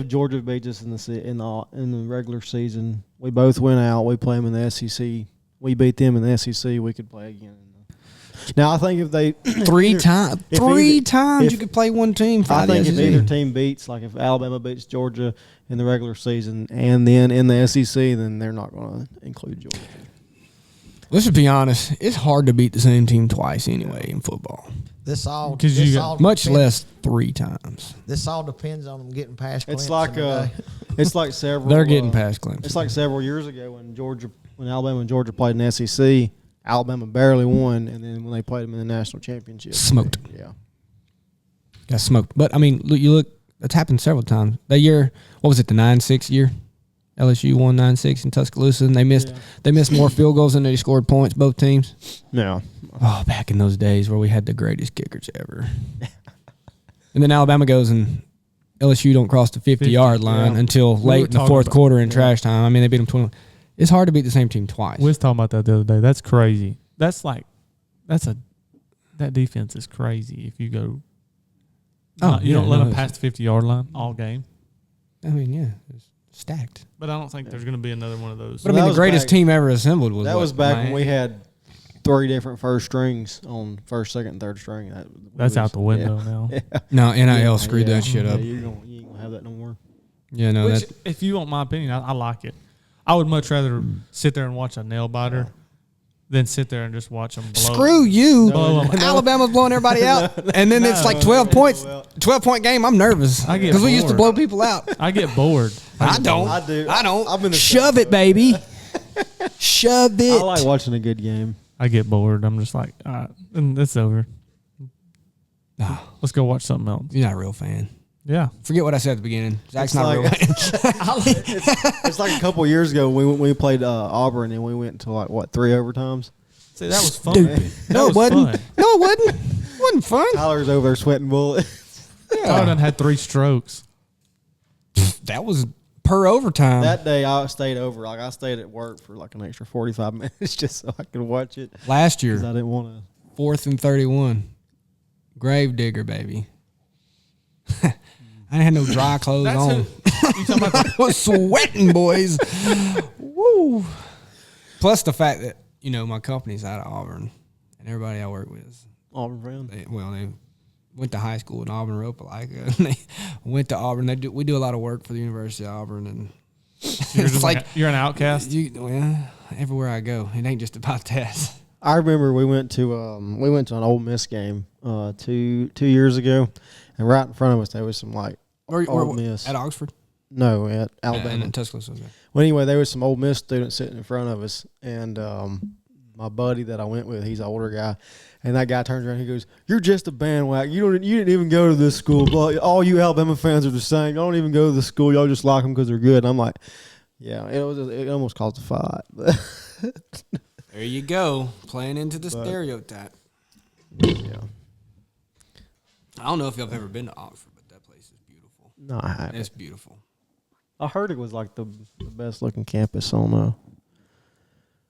Georgia beats us in the regular season, we both went out. We play them in the SEC. We beat them in the SEC. We could play again. Now I think if they Three times if- you could play one team. I think if either SEC. team beats, like if Alabama beats Georgia in the regular season and then in the SEC, then they're not going to include Georgia. Let's just be honest. It's hard to beat the same team twice anyway in football, much less 3 times. This all depends on them getting past. It's Clemson like today. it's like several. They're getting past Clemson. It's like several years ago when Alabama and Georgia played in the SEC. Alabama barely won, and then when they played them in the national championship, Smoked. Yeah. Got smoked. But I mean, look, that's happened several times. That year, what was it? The 9-6 year. LSU won 9-6 in Tuscaloosa, and they missed more field goals than they scored points. Both teams. Yeah. Oh, back in those days where we had the greatest kickers ever. And then Alabama goes and LSU don't cross the 50-yard line until late in the fourth quarter in trash time. I mean, they beat them 20. It's hard to beat the same team twice. We was talking about that the other day. That's crazy. That defense is crazy. If you go, you don't let them pass the 50-yard line all game. I mean, yeah, it's stacked. But I don't think there's going to be another one of those. But I mean, the greatest team ever assembled was back Miami. when we had 3 different first strings on first, second, and third string. That's out the window now. No, NIL screwed that shit up. You ain't gonna have that no more. Yeah, no, Which, if you want my opinion, I like it. I would much rather sit there and watch a nail biter than sit there and just watch them blow. Screw you. Blow 'em. Alabama's blowing everybody out. And then it's like 12 points. 12-point game. I'm nervous. I get Because we used to bored. blow people out. I get bored. I don't. I do. I don't. I've been the Shove same it, baby. Shove it. I like watching a good game. I get bored. I'm just like, all right, and it's over. Let's go watch something else. You're not a real fan. Yeah. Forget what I said at the beginning. Zach's It's not a real like- fan. It's like a couple years ago when we played Auburn and we went to 3 overtimes. See, that was fun. Stupid. No, it wasn't. Fun. No, it wasn't. It wasn't fun. Tyler's over there sweating bullets. I done had 3 strokes. That was per overtime. That day I stayed over. I stayed at work for an extra 45 minutes just so I could watch it. Last 'Cause year, I didn't want to. 4th and 31. Grave digger, baby. I had no dry clothes on. You talking about I was sweating, boys. Woo. Plus the fact that, my company's out of Auburn and everybody I work with, Auburn fan. they went to high school in Auburn, Opelika, and they went to Auburn. We do a lot of work for the University of Auburn, and you're it's just like you're an outcast? everywhere I go, it ain't just about that. I remember we went to an Ole Miss game 2 years ago, and right in front of us there was some Ole Miss At Oxford? No, at Alabama. And Tuscaloosa. Okay. Well, anyway, there was some Ole Miss students sitting in front of us, and my buddy that I went with, he's an older guy, and that guy turns around and he goes, "You're just a bandwagon. You didn't even go to this school. But all you Alabama fans are the same. Y'all don't even go to the school. Y'all just like them because they're good." And I'm like, yeah, it almost caused a fight. There you go, playing into the stereotype. Yeah. I don't know if y'all have ever been to Oxford, but that place is beautiful. No, I haven't. It's beautiful. I heard it was like the best looking campus on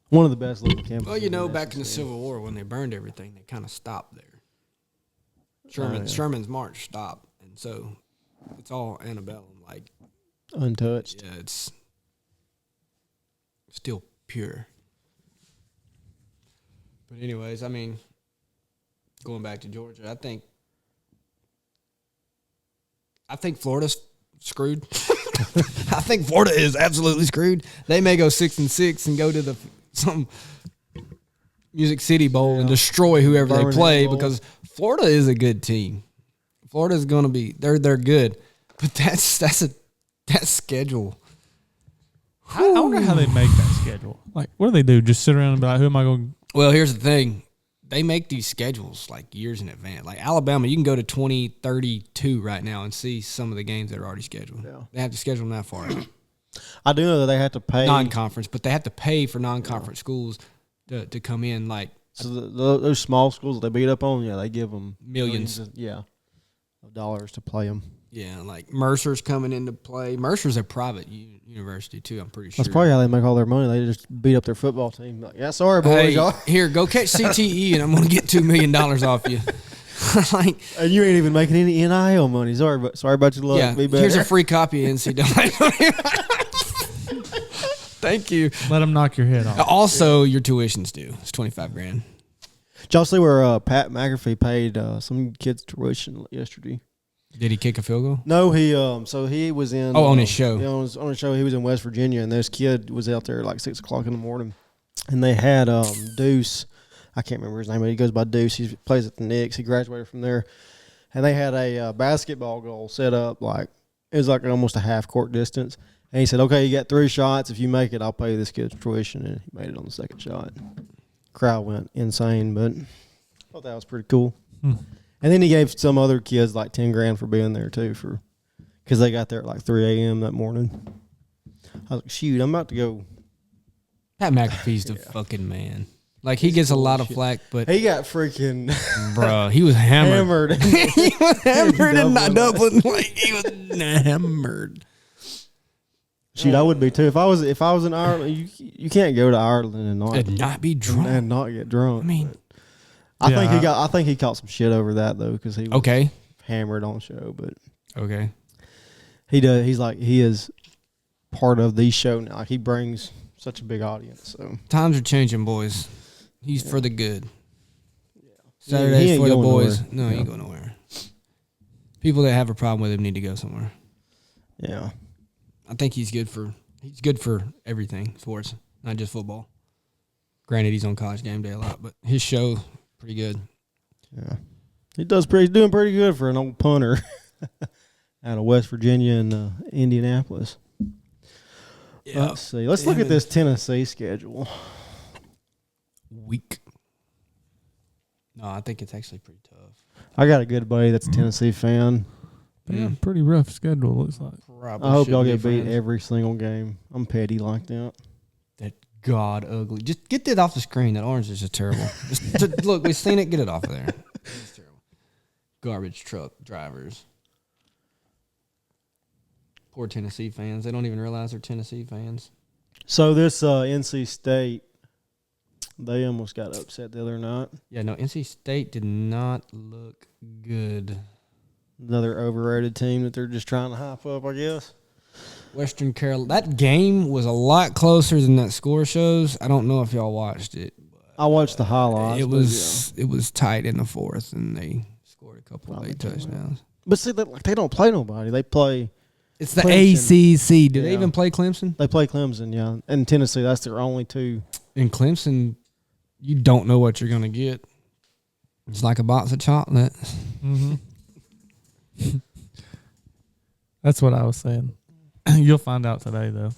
one of the best looking campuses. Well, you know, back in the Civil War when they burned everything, they kind of stopped there. Sherman's march stopped, and so it's all antebellum, like untouched. Yeah, it's still pure. But anyways, I mean, going back to Georgia, I think Florida's screwed. I think Florida is absolutely screwed. They may go 6-6 and go to some Music City Bowl and destroy whoever they play because Florida is a good team. Florida's going to be they're good, but that's that schedule. I wonder how they make that schedule. Like, what do they do? Just sit around and be like, who am I going? Well, here's the thing. They make these schedules like years in advance. Like Alabama, you can go to 2032 right now and see some of the games that are already scheduled. Yeah. They have to schedule them that far out. I do know that they have to pay non-conference, but they have to pay for non-conference schools to come in. Like so, those small schools that they beat up on, they give them millions of dollars to play them. Yeah, like Mercer's coming into play. Mercer's a private university too. I'm pretty sure. That's probably how they make all their money. They just beat up their football team. Like, yeah, sorry, boys. Hey, here, go catch CTE, and I'm going to get $2 million off you. Like, and you ain't even making any NIL money. Sorry about your luck. Yeah, Be better. Here's a free copy of NCAA. Thank you. Let them knock your head off. Also, your tuition's due. It's $25,000. Did y'all see where Pat McAfee paid some kids tuition yesterday? Did he kick a field goal? No, he he was in on his show. Yeah, on his show. He was in West Virginia, and this kid was out there at like 6:00 in the morning, and they had Deuce. I can't remember his name, but he goes by Deuce. He plays at the Knicks. He graduated from there, and they had a basketball goal set up like it was like almost a half court distance. And he said, "Okay, you got 3 shots. If you make it, I'll pay this kid's tuition." And he made it on the second shot. Crowd went insane, but I thought that was pretty cool. And then he gave some other kids like $10,000 for being there too, because they got there at like 3 a.m. that morning. I was like, shoot, I'm about to go. Pat McAfee's the fucking man. Like he gets a lot of flack, but he got freaking bro, he was hammered. He was hammered in Dublin. Like he was hammered. Shoot, I would be too. If I was in Ireland, you can't go to Ireland and not be drunk and not get drunk. I mean. I think he caught some shit over that though, because he was hammered on show. But he does. He is part of the show now. Like, he brings such a big audience. So times are changing, boys. He's for the good. Yeah. Saturday's for the boys. Nowhere. No, he ain't going nowhere. People that have a problem with him need to go somewhere. Yeah, I think he's good for everything, sports, not just football. Granted, he's on College Game Day a lot, but his show. Pretty good. Yeah. He's doing pretty good for an old punter out of West Virginia and Indianapolis. Yeah. Let's see. Let's look at this Tennessee schedule. Weak. No, I think it's actually pretty tough. I got a good buddy that's a Tennessee fan. Yeah, pretty rough schedule, looks like. Probably I hope y'all get beat every single game. I'm petty like that. God ugly. Just get that off the screen. That orange is just terrible. Look, we've seen it. Get it off of there. It's terrible. Garbage truck drivers. Poor Tennessee fans. They don't even realize they're Tennessee fans. So this NC State, they almost got upset the other night. Yeah, no, NC State did not look good. Another overrated team that they're just trying to hype up, I guess. Western Carolina. That game was a lot closer than that score shows. I don't know if y'all watched it. I watched the highlights. It was tight in the fourth, and they scored a couple of late touchdowns. But see, they don't play nobody. They play. It's the Clemson. ACC. Do they even play Clemson? They play Clemson, yeah. And Tennessee, that's their only two. In Clemson, you don't know what you're going to get. It's like a box of chocolate. Mm-hmm. That's what I was saying. You'll find out today, though.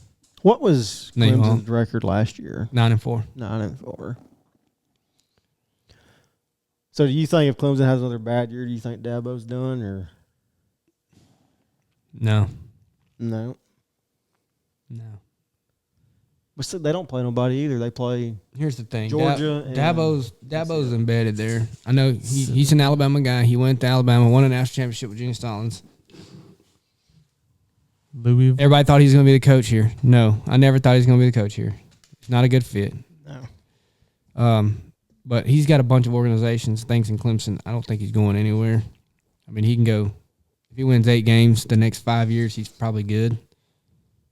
What was Clemson's record last year? 9-4. 9-4. So do you think if Clemson has another bad year, do you think Dabo's done or? No. No. But still, they don't play nobody either. They play. Here's the thing, Georgia. Dabo's embedded there. I know he's an Alabama guy. He went to Alabama, won a national championship with Gene Stallings. Louisville. Everybody thought he was going to be the coach here. No, I never thought he was going to be the coach here. He's not a good fit. No. But he's got a bunch of organizations, things in Clemson. I don't think he's going anywhere. I mean, he can go. If he wins 8 games the next 5 years, he's probably good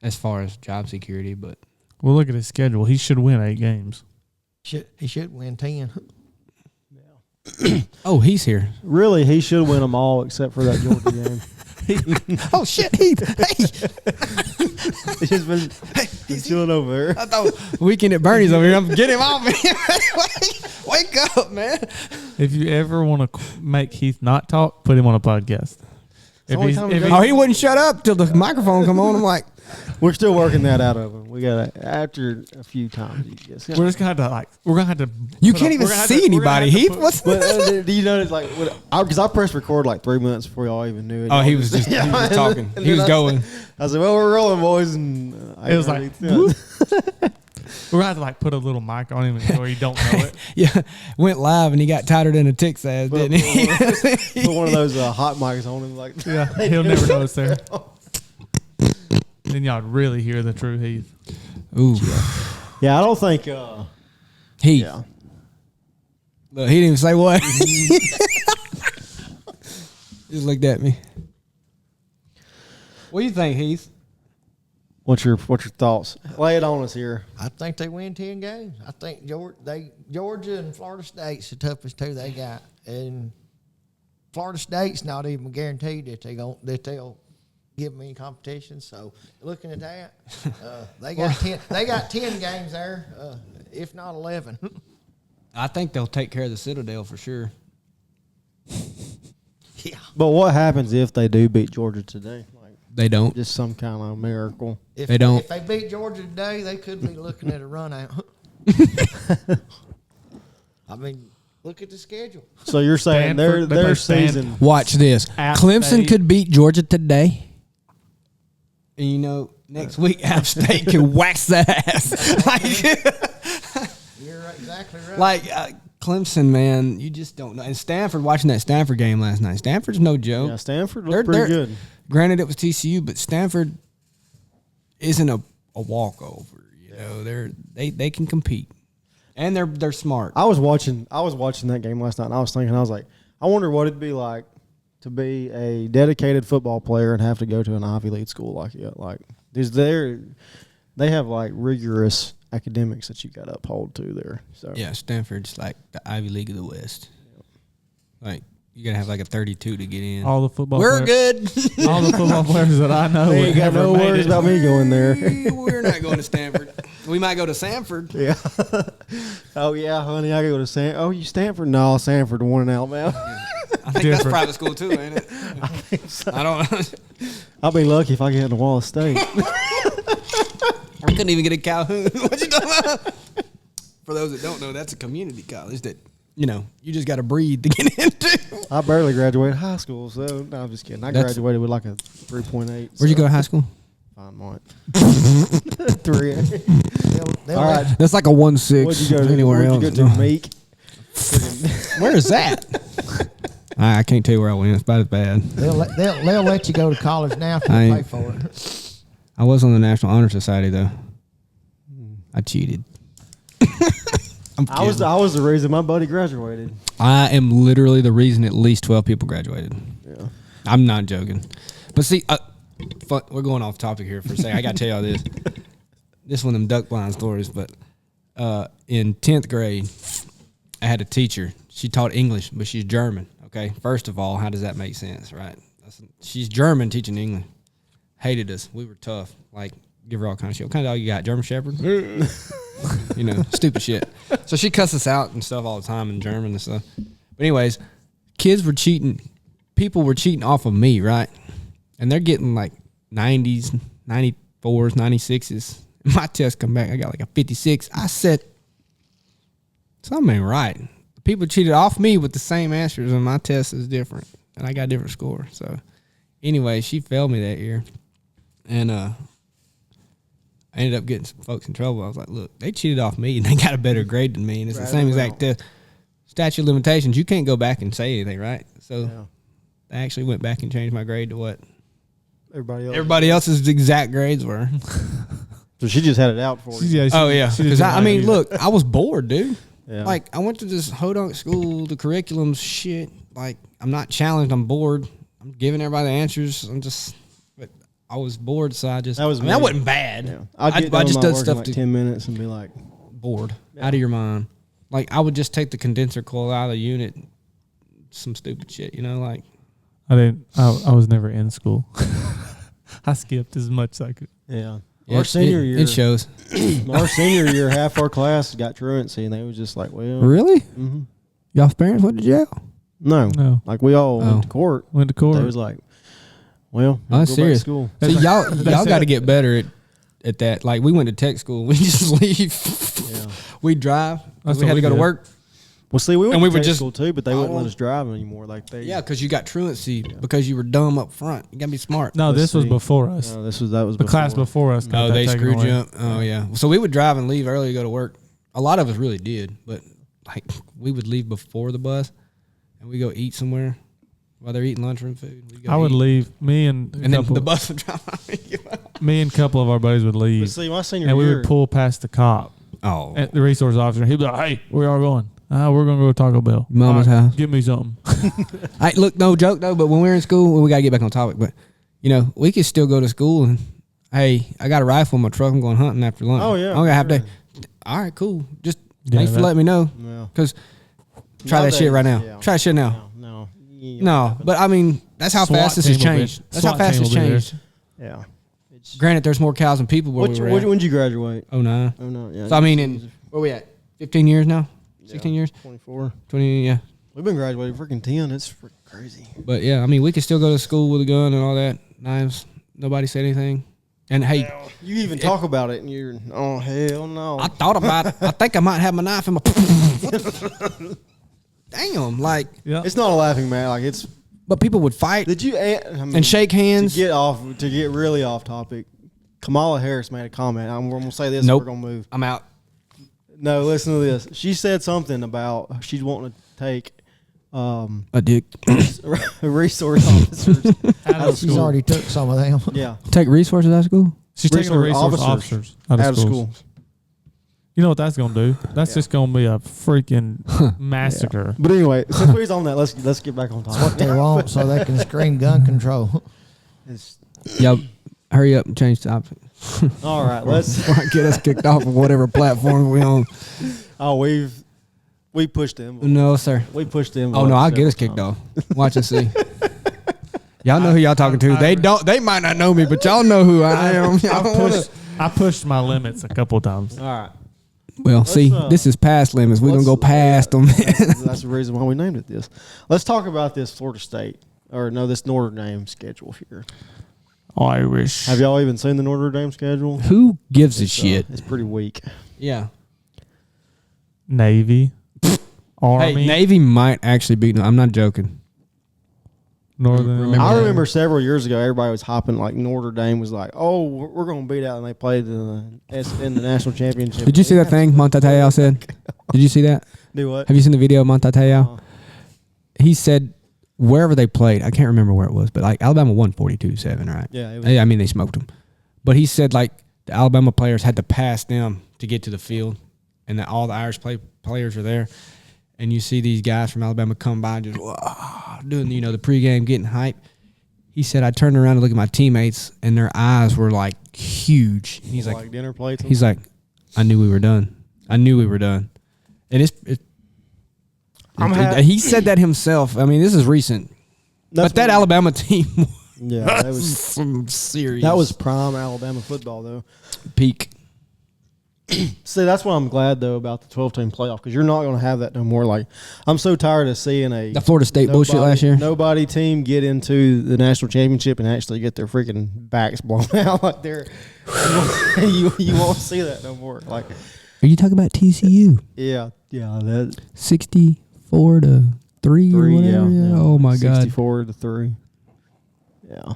as far as job security. But Well, look at his schedule. He should win 8 games. He should win 10. oh, he's here. Really, he should win them all except for that Georgia game. Oh shit, Heath! Hey, He's just been chilling over there. I thought Weekend at Bernie's over here. I'm get him off me. Wake up, man. If you ever want to make Heath not talk, put him on a podcast. Oh, he wouldn't shut up till the microphone come on. I'm like, we're still working that out of him. We got after a few times. We're just gonna have to we're gonna have to. You can't even see anybody. Heath, what's? But do you notice because I pressed record like 3 minutes before y'all even knew it. Oh, he was just talking. He was going. I said, "Well, we're rolling, boys," and It was like, whoop. We're gonna have to put a little mic on him so he don't know it. Yeah, went live and he got tighter than a tick's ass, didn't he? Put one of those hot mics on him, like Yeah, he'll never know it's there. Then y'all really hear the true Heath. Ooh, Yeah, I don't think. Heath. Yeah, Look, he didn't even say what. He just looked at me. What do you think, Heath? what's your thoughts? Lay it on us here. I think they win 10 games. I think Georgia and Florida State's the toughest 2 they got, and Florida State's not even guaranteed that they'll give them any competition. So looking at that, they got 10 games there, if not 11. I think they'll take care of the Citadel for sure. Yeah. But what happens if they do beat Georgia today? Like They don't. just some kind of miracle. If They don't. If they beat Georgia today, they could be looking at a run out. I mean, look at the schedule. So you're saying Stanford, they their play season? Watch this. App Clemson State. could beat Georgia today. And next week App State can wax that ass. You're exactly right. like Clemson, man, you just don't know. And Stanford, watching that Stanford game last night, Stanford's no joke. Yeah, Stanford They're- looked pretty they're- good. Granted, it was TCU, but Stanford isn't a walkover. They can compete, and they're smart. I was watching that game last night, and I was thinking, I was like, I wonder what it'd be like to be a dedicated football player and have to go to an Ivy League school like that. Like, they have like rigorous academics that you got to uphold to there. So Yeah, Stanford's like the Ivy League of the West. Like you gotta have like a 32 to get in. All the football. We're players, good. All the football players that I know. they ain't got no worries about me going there. We're not going to Stanford. We might go to Sanford. Yeah. Oh yeah, honey, I go to Stanford. Oh, you Stanford? No, Sanford, the one in Alabama. I think that's private school too, ain't it? I don't. I'll be lucky if I get into Wallace State. I couldn't even get a Calhoun. What you talking about? For those that don't know, that's a community college that you just got to breathe to get into. I barely graduated high school, so no, I'm just kidding. I graduated with like a 3.8. Where'd you go to high school? Fine, Mont. 3. They'll All right. That's like a 1.6. What'd you go to? Anywhere Where'd else? you go to? Meek. Where is that? I can't tell you where I went. It's about as bad. They'll let you go to college now if you I pay ain't- for it. I was on the National Honor Society though. I cheated. I'm I was the reason my buddy graduated. I am literally the reason at least 12 people graduated. Yeah. I'm not joking. But see, we're going off topic here for a second. I got to tell y'all this. This one of them duck blind stories. But in 10th grade, I had a teacher. She taught English, but she's German. Okay, first of all, how does that make sense, right? She's German teaching English. Hated us. We were tough. Like, give her all kind of shit. What kind of dog you got? German Shepherd? Stupid shit. So she cussed us out and stuff all the time in German and stuff. But anyways, kids were cheating. People were cheating off of me, right? And they're getting like 90s, 94s, 96s. My test come back, I got like a 56. I said, something ain't right. People cheated off me with the same answers, and my test is different. And I got a different score. So anyway, she failed me that year. And I ended up getting some folks in trouble. I was like, look, they cheated off me, and they got a better grade than me. And it's the same exact test. Statute of limitations, you can't go back and say anything, right? So I actually went back and changed my grade to what? Everybody else. else's exact grades were. So she just had it out for you. Oh yeah, because I mean, look, I was bored, dude. Yeah. Like I went to this Hodunk school, the curriculum's shit. Like I'm not challenged, I'm bored. I'm giving everybody the answers. But I was bored, so I That was I mean, that me. wasn't bad. Yeah. I just done stuff in like 10 minutes and be like bored, out of your mind. Like I would just take the condenser coil out of the unit, some stupid shit, like. I was never in school. I skipped as much as I could. Yeah. Our senior year, it shows. Our senior year, half our class got truancy, and they was just like, "Well, Really? Mm-hmm. Y'all's parents went to jail? No. Like we all went to court. Went to court. They was like, "Well, I'm go back to serious. school." See, y'all got to get better at that. Like we went to tech school, we just leave. Yeah. We drive. That's We had what to we go to did. work. Well, see, we went And we to were tech just- school too, but they wouldn't let us drive anymore. Like they, Yeah, because you got truancy because you were dumb up front. You got to be smart. No, Let's this was see. before us. No, that was The class before us. got Oh, that they taken screwed away. you up. Oh yeah. So we would drive and leave early to go to work. A lot of us really did, but like we would leave before the bus, and we go eat somewhere while they're eating lunchroom food. We'd go I would eat. leave. Me and And then the bus would drive. me and a couple of our buddies would But leave, see, my senior and we year, would pull past the cop Oh, at the resource officer. He'd be like, "Hey, where y'all going? We're gonna go to Taco Bell. Mama's All right, house. Give me something." look, no joke though. But when we were in school, we gotta get back on topic. But we could still go to school and hey, I got a rifle in my truck. I'm going hunting after lunch. Oh, yeah, I'm gonna have sure. to. All right, cool. Just Yeah, thanks for that- letting me know. yeah. Cause try that shit right now. Yeah. Try that shit now. No. No, but I mean that's how SWAT fast this has team will be- changed. That's how SWAT fast team it's will be there. changed. Yeah. Granted, there's more cows than people where we were at. When did you graduate? Oh no. Oh no. Yeah. So I mean, in where we at? 15 years now. 16 years. 24. 20. Yeah. We've been graduating freaking 10. It's freaking crazy. But yeah, I mean, we could still go to school with a gun and all that. Knives. Nobody said anything. And hey, You even talk about it, and you're oh hell no. I thought about it. I think I might have my knife in my. Damn, like. Yeah. It's not a laughing matter. Like it's. But people would fight Did you I mean, and shake hands. to get really off topic? Kamala Harris made a comment. We're gonna say this. Nope. We're gonna move. I'm out. No, listen to this. She said something about she's wanting to take A dick. resource officers. Out of She's school. already took some of them. Yeah, Take resources out of school. She's taking the resource resource officers officers out of school. You know what that's gonna do? That's just gonna be a freaking massacre. But anyway, since we're on that, let's get back on What topic. they want so they can scream gun control. It's- Yep. Hurry up and change the topic. all right, let's. Before I get us kicked off of whatever platform we on. Oh, we pushed them. No, sir. We pushed them. Oh no, I'll get us kicked off. Watch and see. Y'all know who y'all talking to. They might not know me, but y'all know who I am. Y'all don't wanna- I pushed my limits a couple of times. All right, Well, see, this is past limits. We're going to go past them. that's the reason why we named it this. Let's talk about this Florida State this Notre Dame schedule here. Irish. Have y'all even seen the Notre Dame schedule? Who gives a shit? It's pretty weak. Yeah. Navy. Army. Hey, Navy might actually beat them. I'm not joking. Northern. Remember I that? remember several years ago, everybody was hopping like Notre Dame was like, "Oh, we're going to beat out," and they played in the national championship. Did you see that thing Montateo said? Did you see that? Do what? Have you seen the video of Montateo? He said wherever they played, I can't remember where it was, but like Alabama won 42-7, right? Yeah, it was, I mean, they smoked them. But he said like the Alabama players had to pass them to get to the field, and that all the Irish players are there. And you see these guys from Alabama come by and just doing, the pregame, getting hype. He said, I turned around to look at my teammates, and their eyes were like huge. And he's like, dinner plates. he's like, I knew we were done. I knew we were done. And he said that himself. I mean, this is recent. But that Alabama team yeah, that was was some serious. that was prime Alabama football though. peak. See, that's what I'm glad though about the 12-team playoff because you're not going to have that no more. Like, I'm so tired of seeing The Florida State bullshit last year. Nobody team get into the national championship and actually get their freaking backs blown out. Like you won't see that no more. Like, Are you talking about TCU? yeah, that 64-3 or whatever. yeah. Oh my God. 64-3. Yeah.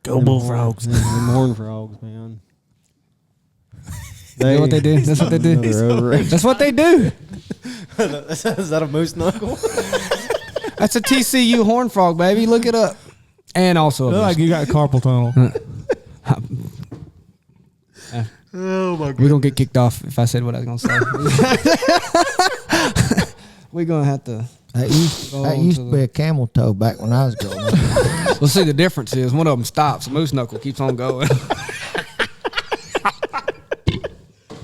Go Bullfrogs. Them Horned Frogs, man. You know what they do? That's what they do. They're overrated. That's what they do. Is that a moose knuckle? That's a TCU horn frog, baby. Look it up. And also, Look like you got carpal tunnel. Oh my we're going to get kicked off if I said what I was going to say. We're going to have to. That used to be a camel toe back when I was growing up. Well, see, the difference is one of them stops. Moose Knuckle keeps on going.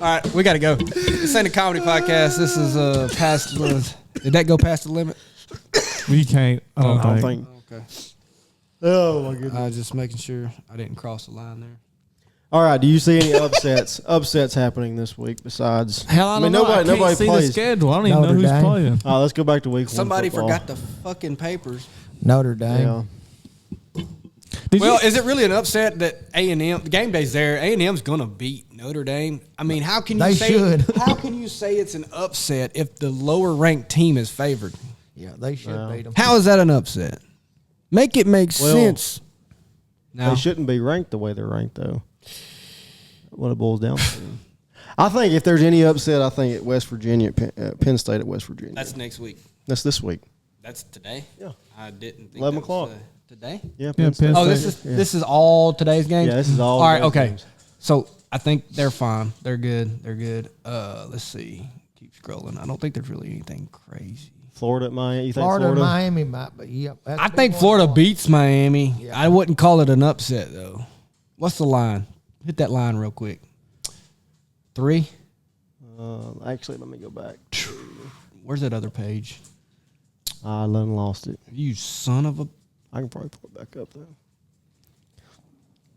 All right, we got to go. This ain't a comedy podcast. This is past the. Did that go past the limit? We can't. I don't think. Okay. Oh my goodness. I was just making sure I didn't cross the line there. All right. Do you see any upsets happening this week besides? Hell, I don't know. I can't see the schedule. I don't even know who's playing. All right, let's go back to week 1 Somebody football. forgot the fucking papers. Notre Dame. Yeah. Is it really an upset that A&M? The game day's there. A&M's gonna beat Notre Dame. I mean, how can you They say? should. How can you say it's an upset if the lower ranked team is favored? Yeah, they should beat them. How is that an upset? Make it make sense. They shouldn't be ranked the way they're ranked, though. What it boils down to. I think if there's any upset, I think at West Virginia, Penn State at West Virginia. That's next week. That's this week. That's today. Yeah. I didn't think 11 that was, o'clock. Today. Yeah, Penn State. Oh, this is all today's games. Yeah, this is all. All right. those Okay. games. So I think they're fine. They're good. They're good. Let's see. Keep scrolling. I don't think there's really anything crazy. Florida at Miami. You think Florida and Miami might, but yeah. I think Florida beats Miami. Yeah. I wouldn't call it an upset though. What's the line? Hit that line real quick. 3. Actually, let me go back. Where's that other page? I lost it. You son of a. I can probably pull it back up though.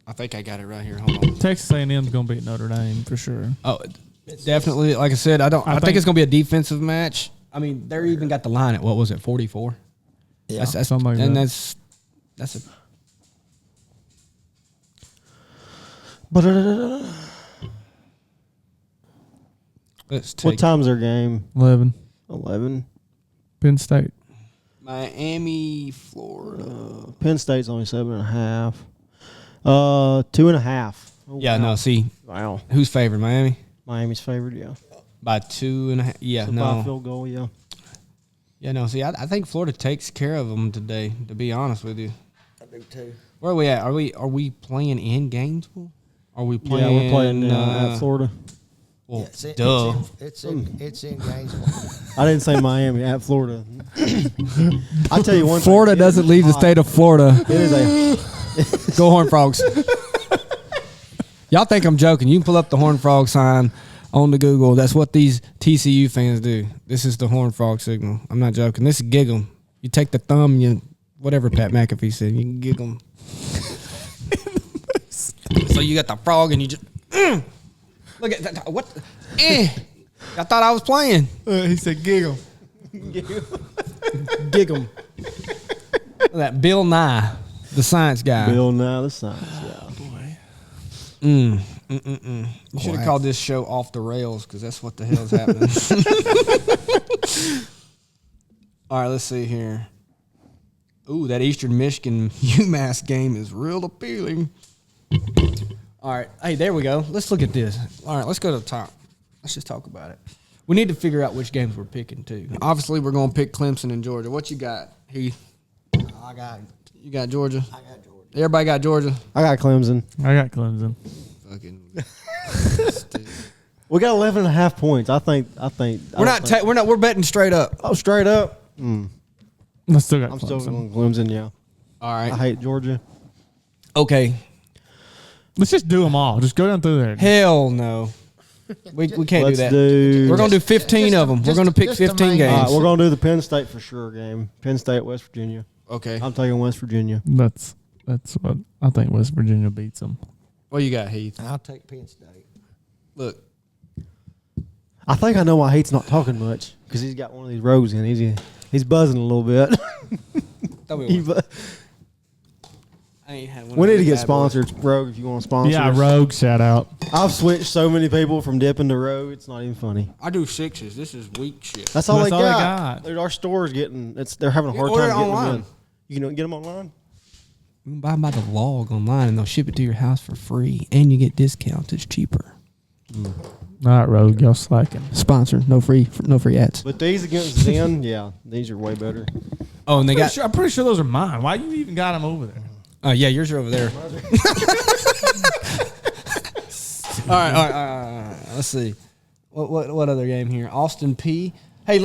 I think I got it right here. Hold on. Texas A&M's gonna beat Notre Dame for sure. Oh, definitely. Like I said, I think it's gonna be a defensive match. I mean, they even got the line at what was it, 44? Yeah, that's something like and that. that's a. Let's take What time's their game? 11. 11. Penn State. Miami, Florida. Penn State's only 7.5. 2.5. Oh, Yeah, wow. no. See, Wow. who's favored? Miami Miami's favored, yeah. by 2.5. Yeah, So by no. field goal, yeah. Yeah, no. See, I think Florida takes care of them today. To be honest with you, I do too. where are we at? Are we playing in Gainesville? Are we playing? Yeah, we're playing at Florida. Well, Yeah, duh. It's in Gainesville. I didn't say Miami, at Florida. I tell you one Florida thing, doesn't leave the state of Florida. It is a Go Horned Frogs. Y'all think I'm joking. You can pull up the Horned Frog sign on the Google. That's what these TCU fans do. This is the Horned Frog signal. I'm not joking. This is gig 'em. You take the thumb, whatever Pat McAfee said, you can gig 'em. So you got the frog and you just look at that. What? I thought I was playing. He said giggle. Gig 'em. That Bill Nye, the science guy. Bill Nye the Science, yeah. You should have called this show Off the Rails because that's what the hell's happening. All right, let's see here. Ooh, that Eastern Michigan UMass game is real appealing. All right. Hey, there we go. Let's look at this. All right, let's go to the top. Let's just talk about it. We need to figure out which games we're picking, too. Obviously, we're going to pick Clemson and Georgia. What you got, Heath? I got Georgia? I got Georgia. Everybody got Georgia? I got Clemson. I got Clemson. Fucking. We got 11.5 points. I think. We're betting straight up. Oh, straight up. I still got I'm Clemson. still going Clemson, yeah. All right. I hate Georgia. Okay. Let's just do them all. Just go down through there. Hell no. We can't Let's do that. do. We're going to do 15 of them. We're going to pick just the 15 main games. All right, we're going to do the Penn State for sure game. Penn State, West Virginia. Okay. I'm taking West Virginia. That's what I think West Virginia beats them. What you got, Heath? I'll take Penn State. Look. I think I know why Heath's not talking much because he's got one of these rogues in. He's buzzing a little bit. I ain't had one We of need to these get bad boys. sponsored, Rogue, if you want to sponsor. Yeah, us. Rogue, shout out. I've switched so many people from dipping to Rogue. It's not even funny. I do 6s. This is weak shit. That's all, That's they, all they got. got. Dude, our store's getting. They're having a hard order time getting online. them in. You can get them online. You can buy them by the log online, and they'll ship it to your house for free, and you get discounts. It's cheaper. All right, Rogue, y'all slacking. Sponsor, no free ads. But these against Zen, yeah, these are way better. Oh, and they got I'm pretty sure those are mine. Why you even got them over there? Yeah, yours are over there. All right. Let's see. What other game here? Austin P. Hey,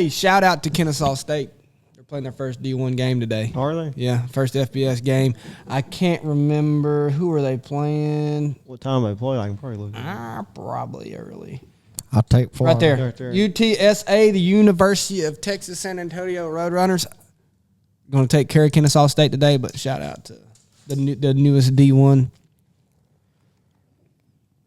shout out to Kennesaw State. They're playing their first D1 game today. Are they? Yeah, first FBS game. I can't remember who are they playing. What time they play? I can probably look. Probably early. I'll take Florida. Right there. UTSA, the University of Texas San Antonio Roadrunners. Going to take care of Kennesaw State today, but shout out to the newest D1.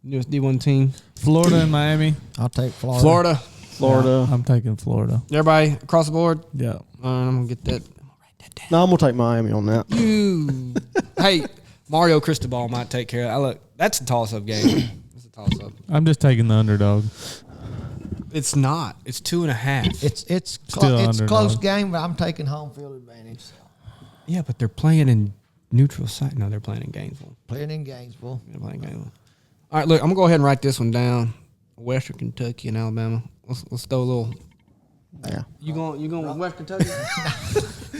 Newest D1 team. Florida and Miami. I'll take Florida. Florida. Yeah, I'm taking Florida. Everybody across the board? Yeah. All right, I'm going to get that. I'm going to write that down. No, I'm gonna take Miami on that. Hey, Mario Cristobal might take care of that. Look, that's a toss-up game. It's a toss-up. I'm just taking the underdog. It's not. It's 2.5. It's Still it's a close underdog. game, but I'm taking home field advantage. Yeah, but they're playing in neutral site. No, they're playing in Gainesville. Playing in Gainesville. They're playing in Gainesville. All right, look, I'm going to go ahead and write this one down. Western Kentucky and Alabama. Let's throw a little. Yeah. You going with West Kentucky?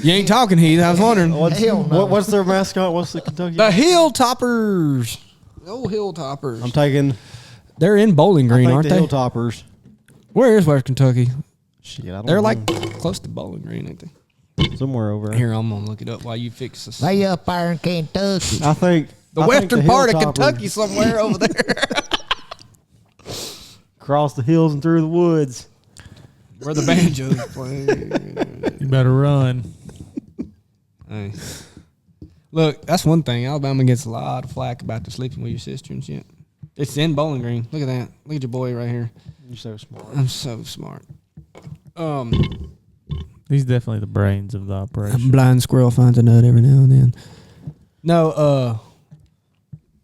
You ain't talking, Heath. I was wondering. Hell no. What's their mascot? What's the Kentucky? The Hilltoppers. The old Hilltoppers. I'm taking. They're in Bowling Green, aren't the they? Hilltoppers. Where is West Kentucky? Shit, I don't They're know. like close to Bowling Green, ain't they? Somewhere over Here, I'm going to look it up while you fix this. They up there in Kentucky. I think The western part of Kentucky somewhere over there. Across the hills and through the woods. Where the banjo's playing. You better run. Hey. Look, that's one thing. Alabama gets a lot of flack about the sleeping with your sister and shit. It's in Bowling Green. Look at that. Look at your boy right here. You're so smart. I'm so smart. He's definitely the brains of the A operation. blind squirrel finds a nut every now and then. No,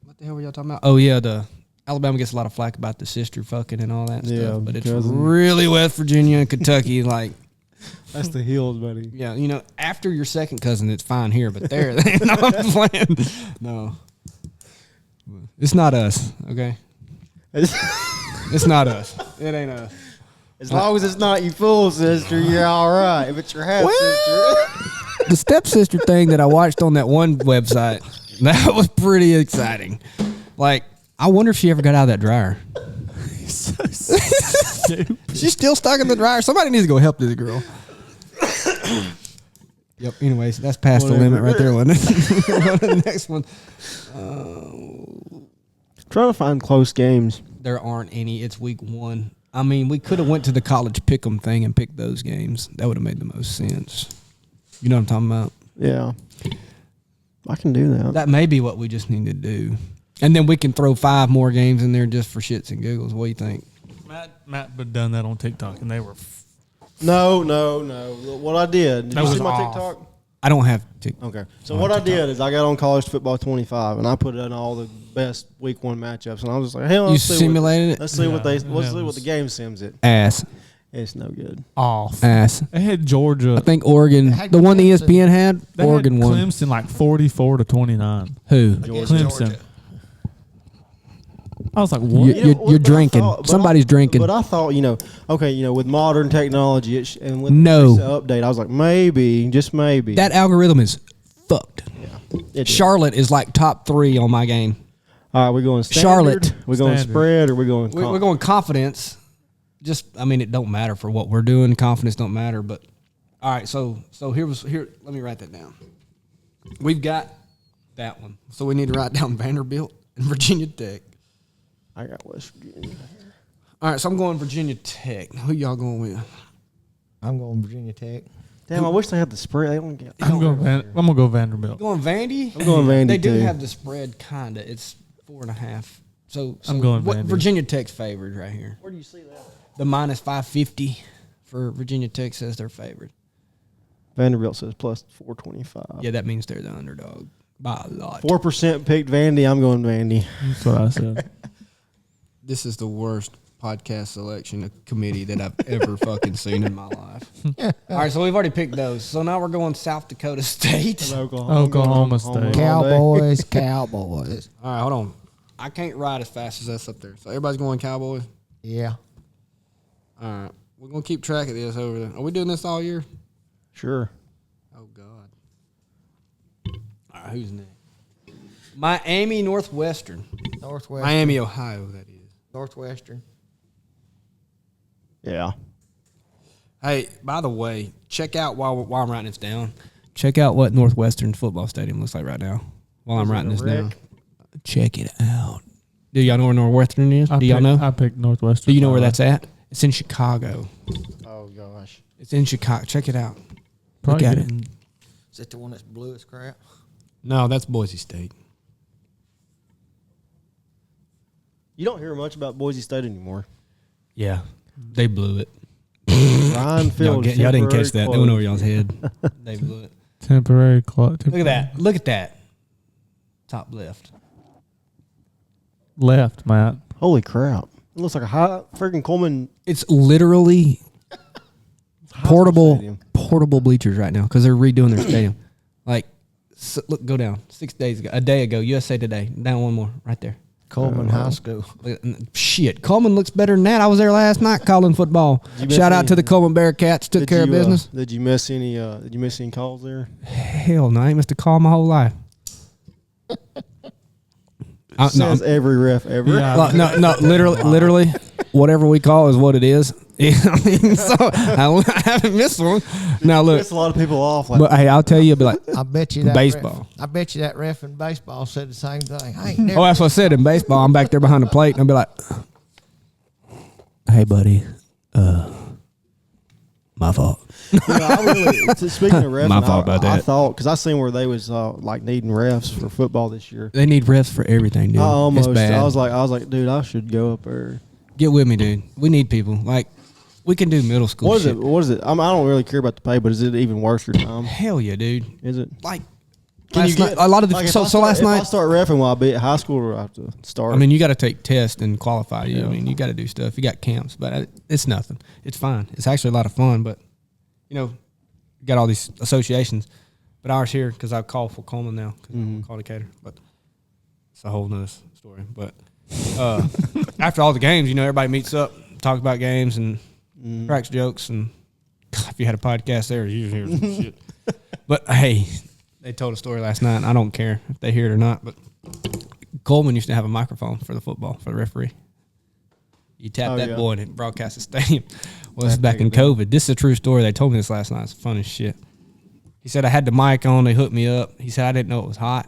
what the hell were y'all talking about? Oh, yeah, the Alabama gets a lot of flack about the sister fucking and all that Yeah, stuff. But it's cousin. really West Virginia and Kentucky. Like, That's the hills, buddy. yeah, you know, after your second cousin, it's fine here. But there, no, I'm playing. No. It's not us, okay? It's not us. It ain't us. As long as it's not your full sister, you're all right. If it's your half sister. The stepsister thing that I watched on that one website, that was pretty exciting. Like, I wonder if she ever got out of that dryer. So stupid. She's still stuck in the dryer. Somebody needs to go help this girl. Yep. Anyways, that's past the limit right there, wasn't it? Go to the next one. Trying to find close games. There aren't any. It's week 1. I mean, we could have went to the college pick'em thing and picked those games. That would have made the most sense. You know what I'm talking about? Yeah. I can do that. That may be what we just need to do. And then we can throw 5 more games in there just for shits and giggles. What do you think? Matt but done that on TikTok, and they were. No. What I did That you was see my off. TikTok? I don't have to. Okay. So what I did is I got on College Football 25 and I put in all the best Week 1 matchups and I was just like, hell, You simulated it? Let's see what Yeah, the game sims it. Ass. It's no good. Off. Ass. They had Georgia. I think Oregon, Had the one the Clemson. ESPN had, They Oregon had won. Clemson like 44-29. Who? Clemson. I was like, what? You're drinking. Somebody's drinking. But I thought, with modern technology and with No. the update, I was like, maybe, just maybe. That algorithm is fucked. It did. Charlotte is like top 3 on my game. All right, we're going standard. Charlotte. We're going Standard. spread, or we're going. We're going confidence. It don't matter for what we're doing. Confidence don't matter. But all right, so here. Let me write that down. We've got that one. So we need to write down Vanderbilt and Virginia Tech. I got West Virginia. All right, so I'm going Virginia Tech. Who y'all going with? I'm going Virginia Tech. Damn, I wish they had the spread. They don't get. I'm gonna go Vanderbilt. Going Vandy? I'm going Vandy They do too. have the spread, kinda. It's 4.5. So I'm going Vandy. Virginia Tech's favored right here. Where do you see that? The minus 550 for Virginia Tech says they're favored. Vanderbilt says plus 425. Yeah, that means they're the underdog by a lot. 4% picked Vandy. I'm going Vandy. That's what I said. This is the worst podcast selection committee that I've ever fucking seen in my life. All right, so we've already picked those. So now we're going South Dakota State. Oklahoma State. Cowboys, Cowboys. All right, hold on. I can't ride as fast as that's up there. So everybody's going Cowboys? Yeah. All right. We're going to keep track of this over there. Are we doing this all year? Sure. Oh, God. right, who's next? Miami Northwestern. Northwestern. Miami, Ohio, that is. Northwestern. Yeah. Hey, by the way, check out while I'm writing this down. Check out what Northwestern football stadium looks like right now. While I'm writing this down, check it out. Do y'all know where Northwestern is? Do y'all know? I picked Northwestern. Do you know where that's at? It's in Chicago. Oh gosh. It's in Chicago. Check it out. Probably Look at it. Is that the one that's blue as crap? No, that's Boise State. You don't hear much about Boise State anymore. Yeah, they blew it. Ryan Field. Y'all didn't catch that. They went over y'all's head. They blew it. Temporary clock. Look at that. Look at that. Top left. Left, Matt. Holy crap! It looks like a high freaking Coleman It's literally high portable stadium. bleachers right now because they're redoing their stadium. Like, look, go down. 6 days ago, a day ago, USA Today. Down one more, right there. Coleman High School. Shit, Coleman looks better than that. I was there last night calling football. Shout out to the Coleman Bearcats. Took care of business. Did you miss any? Did you miss any calls there? Hell no, I ain't missed a call my whole life. Says every ref ever. Yeah. No, literally, whatever we call is what it is. I mean, so I haven't missed one. Now look, Piss a lot of people off. Like, but hey, I'll tell you, I'll be like, I bet you that Baseball. I bet you that ref in baseball said the same thing. I ain't never. oh, that's what I said in baseball. I'm back there behind the plate, and I'll be like, hey, buddy, my fault. Speaking of refs, My fault about I that. thought because I seen where they was like needing refs for football this year. They need refs for everything, dude. It's bad. I was like, dude, I should go up there. Get with me, dude. We need people. Like, we can do middle school What is shit. it? What is it? I don't really care about the pay, but is it even worth your time? Hell yeah, dude. Is it? Like, Can you last night, a lot of the like, if so I start- last if I night. start reffing while I be at high school, or I have to start. I mean, you got to take tests and qualify. You. Yeah. I mean, you got to do stuff. You got camps, but it's nothing. It's fine. It's actually a lot of fun. But you know, you got all these associations. But ours here, because I call for Coleman now, because I'm a call Decatur. But it's a whole nother story. But after all the games, you know, everybody meets up, talks about games, and cracks jokes. And if you had a podcast there, you hear some shit. But hey, they told a story last night, and I don't care if they hear it or not, but Coleman used to have a microphone for the football, for the referee. You tap that boy and it broadcasts the stadium. Well, this is back in COVID. This is a true story. They told me this last night. It's fun as shit. He said, I had the mic on. They hooked me up. He said, I didn't know it was hot.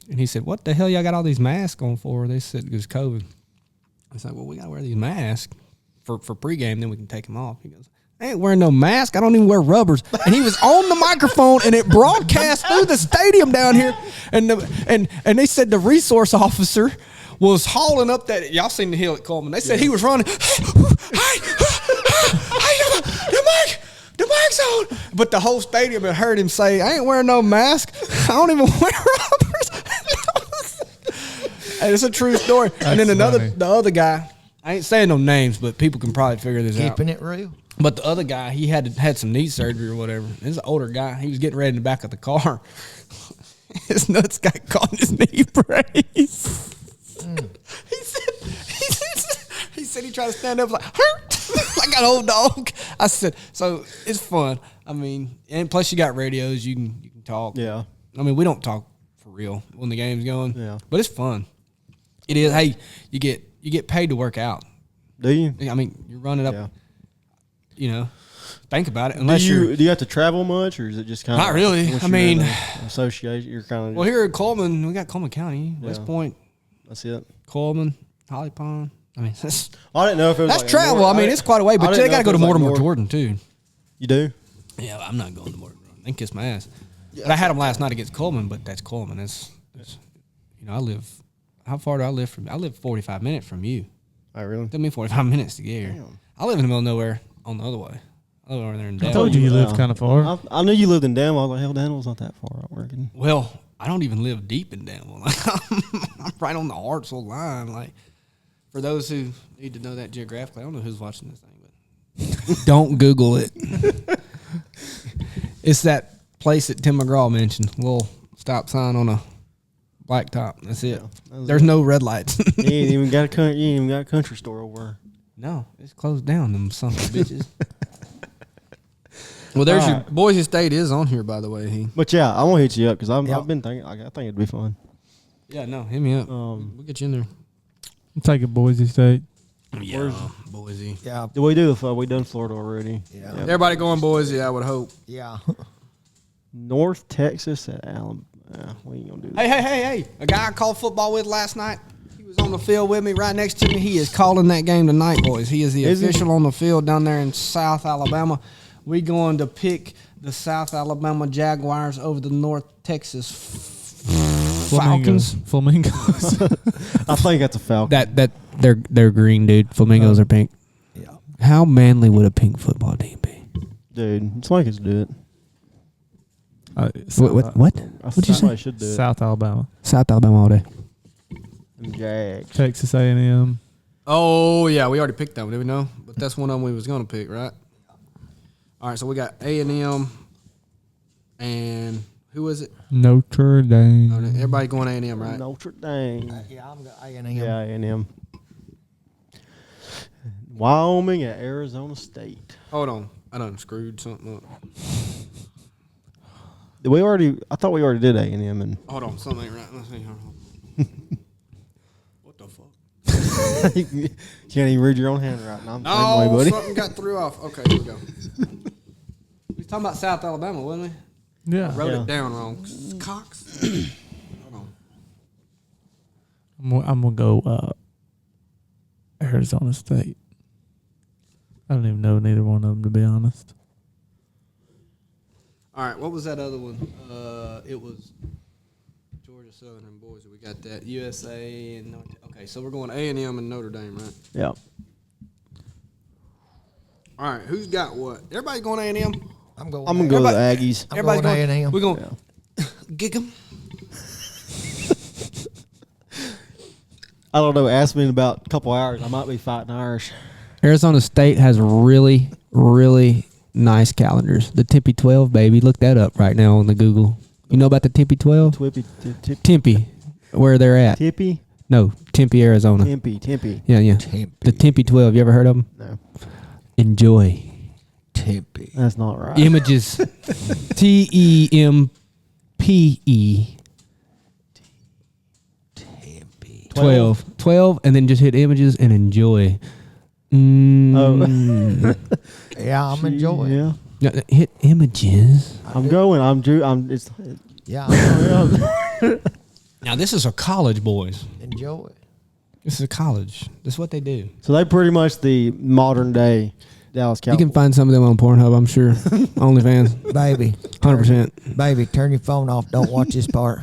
And he said, what the hell y'all got all these masks on for? They said it was COVID. I said, well, we got to wear these masks for pregame, then we can take them off. He goes, I ain't wearing no mask. I don't even wear rubbers. And he was on the microphone, and it broadcast through the stadium down here. And they said the resource officer was hauling up that. Y'all seen the hill at Coleman. They said he was running. Hey, the mic's on. But the whole stadium had heard him say, I ain't wearing no mask. I don't even wear rubbers. And it's a true story. And then the other guy, I ain't saying no names, but people can probably figure this out. Keeping it real. But the other guy, he had some knee surgery or whatever. This is an older guy. He was getting ready in the back of the car. His nuts got caught in his knee brace. He said he tried to stand up like, hurt, like an old dog. I said, so it's fun. I mean, and plus you got radios, you can talk. Yeah. I mean, we don't talk for real when the game's going. Yeah. But it's fun. It is. Hey, you get paid to work out. Do you? I mean, you're running up. Yeah. You know, think about it. Do Unless you have to travel much, or is it just kind of Not really. once I you're mean, in the association, you're kind of well, here at Coleman, we got Coleman County, West Yeah. Point, that's it. Coleman, Holly Pond. I mean, that's I didn't know if it was like travel. North- I mean, it's quite a way, I but didn't they know got to if go it to was like Mortimer, North- Jordan too. You do? Yeah, I'm not going to Mortimer. They can kiss my ass. But I had them last night against Coleman, but that's Coleman. That's you know, I live. How far do I live from? I live 45 minutes from you. Oh, really? It took me 45 minutes to get here. Damn. I live in the middle of nowhere on the other way. I live over there in I Dallas. told you Yeah. lived kind of far. I knew you lived in Danville. I was like, hell, Danville's not that far out working. Well, I don't even live deep in Danville. I'm right on the Hartsville line. Like, for those who need to know that geographically, I don't know who's watching this thing, but don't Google it. It's that place that Tim McGraw mentioned. Little stop sign on a blacktop. That's it. There's no red lights. You ain't even got a country store over. No, it's closed down. Them sons of bitches. Well, there's your Boise State is on here, by the way. But yeah, I want to hit you up because I've been thinking. I think it'd be fun. Yeah, no, hit me up. We'll get you in there. I'm taking Boise State. Yeah, Boise. Yeah. Did we do we done Florida already? Yeah. Everybody going Boise, I would hope. Yeah. North Texas at Alabama. We ain't gonna do that. Hey! A guy I called football with last night. He was on the field with me, right next to me. He is calling that game tonight, boys. He is the official on the field down there in South Alabama. We going to pick the South Alabama Jaguars over the North Texas Falcons. Flamingos. I think that's a Falcon. That they're green, dude. Flamingos are pink. Yeah. How manly would a pink football team be? Dude, it's like it's do it. What? What'd you say? Should do it. South Alabama. South Alabama all day. Jags. Texas A&M. Oh yeah, we already picked that one. Did we know? But that's one of them we was gonna pick, right? All right, so we got A&M, and who was it? Notre Dame. Oh, everybody going A&M, right? Notre Dame. Yeah, I'm got A&M. Yeah, A&M. Wyoming at Arizona State. Hold on, I done screwed something up. I thought we already did A&M and. Hold on, something ain't right. Let's see. Hold on. What the fuck? You can't even read your own handwriting. I'm the same No, way, buddy. something got threw off. Okay, here we go. We was talking about South Alabama, wasn't we? Yeah. Wrote Yeah. it down wrong. Cox. Hold on. I'm going to go Arizona State. I don't even know neither one of them, to be honest. All right, what was that other one? It was Georgia Southern and Boise. We got that USA and okay. So we're going A&M and Notre Dame, right? Yeah. All right, who's got what? Everybody going A&M? I'm going. I'm gonna go with the Aggies. I'm Everybody's going A&M. We're going gig them. I don't know. Ask me in about a couple hours. I might be fighting Irish. Arizona State has really, really nice calendars. The Tempe 12, baby. Look that up right now on the Google. You know about the Tempe 12? Tempe, where they're at. Tippy? No, Tempe, Arizona. Tempe. Yeah. The Tempe 12. You ever heard of them? No. Enjoy. Tempe. That's not right. Images. TEMPE. Tempe. 12, and then just hit images and enjoy. Oh. Yeah, I'm enjoying. Yeah. No, hit images. I'm going. I'm Drew. It's. Yeah, Now this is a college, boys. enjoy. This is a college. This is what they do. So they pretty much the modern day Dallas Cowboys. You can find some of them on Pornhub, I'm sure. OnlyFans, Baby. 100%. Baby, turn your phone off. Don't watch this part.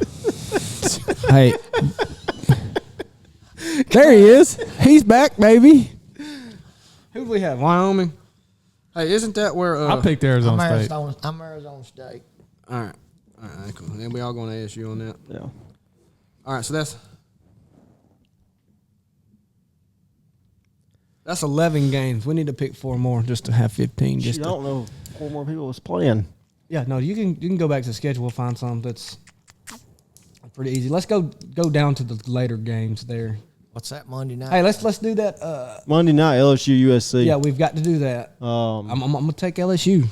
Hey, there he is. He's back, baby. Who do we have? Wyoming. Hey, isn't that where? I picked Arizona State. I'm Arizona State. All right, cool. Then we all going to ASU on that. Yeah. All right, so that's 11 games. We need to pick 4 more just to have 15. I don't know. 4 more people was playing. Yeah, no, you can go back to the schedule. We'll find some that's pretty easy. Let's go down to the later games there. What's that Monday night? Hey, let's do that. Monday night, LSU USC. Yeah, we've got to do that. I'm gonna take LSU.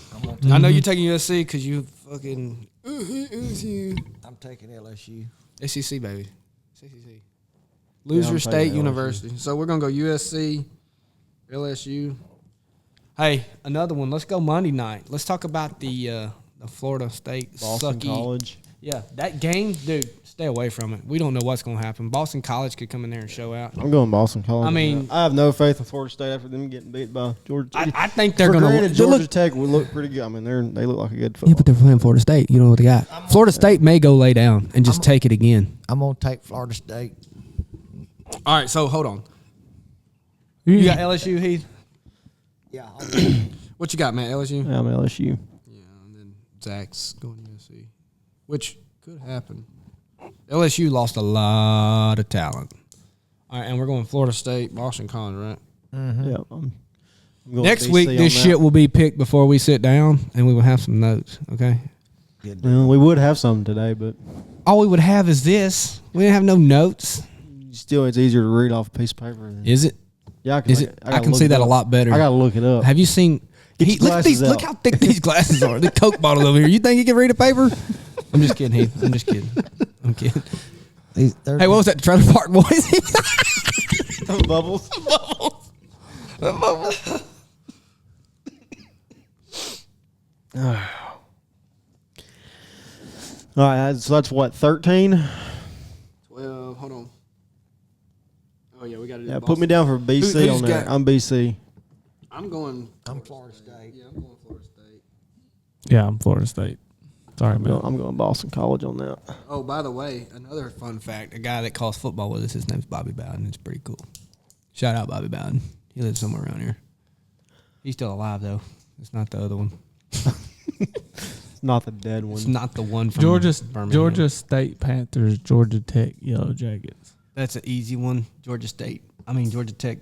I know you're taking USC because you fucking LSU. I'm taking LSU. SEC baby, SEC. Loser I'm State taking LSU. University. So we're gonna go USC, LSU. Hey, another one. Let's go Monday night. Let's talk about the Florida State Boston sucky. College. Yeah, that game, dude. Stay away from it. We don't know what's gonna happen. Boston College could come in there and show out. I'm going Boston College. I mean- I have no faith in Florida State after them getting beat by Georgia Tech. I think they're For gonna. granted, they Georgia look- Tech would look pretty good. I mean, they look like a good Yeah, football. but they're playing Florida State. You know what they got. Florida State may go lay down and just take it again. I'm gonna take Florida State. All right, so hold on. You got LSU, Heath? Yeah. What you got, man? LSU? I'm LSU. Yeah, and then Zach's going USC, which could happen. LSU lost a lot of talent. All right, and we're going Florida State, Boston College, right? Yeah. I'm going Next DC week, on this that. shit will be picked before we sit down, and we will have some notes, okay? Well, we would have some today, but All we would have is this. We didn't have no notes. still, it's easier to read off a piece of paper. Is it? Yeah, Is it? I can see that a lot better. I gotta look it up. Have you seen? your Look at these. glasses Look out. how thick these glasses are. The Coke bottle over here. You think he can read a paper? I'm just kidding, Heath. I'm just kidding. I'm kidding. Hey, Hey, what was that? The Trailer Park Boys? Bubbles. All right, so that's what, 13? 12. Hold on. Oh yeah, we got to do. Yeah, put me down for BC who's on there. got- I'm BC. I'm going. I'm Florida State. Yeah, I'm going Florida State. Yeah, I'm Florida State. Sorry, man. I'm going Boston College on that. Oh, by the way, another fun fact: a guy that calls football with us, his name's Bobby Bowden. It's pretty cool. Shout out Bobby Bowden. He lives somewhere around here. He's still alive though. It's not the other one. It's not the dead one. It's not the one from Birmingham. Georgia State Panthers, Georgia Tech Yellow Jackets. That's an easy one. Georgia Tech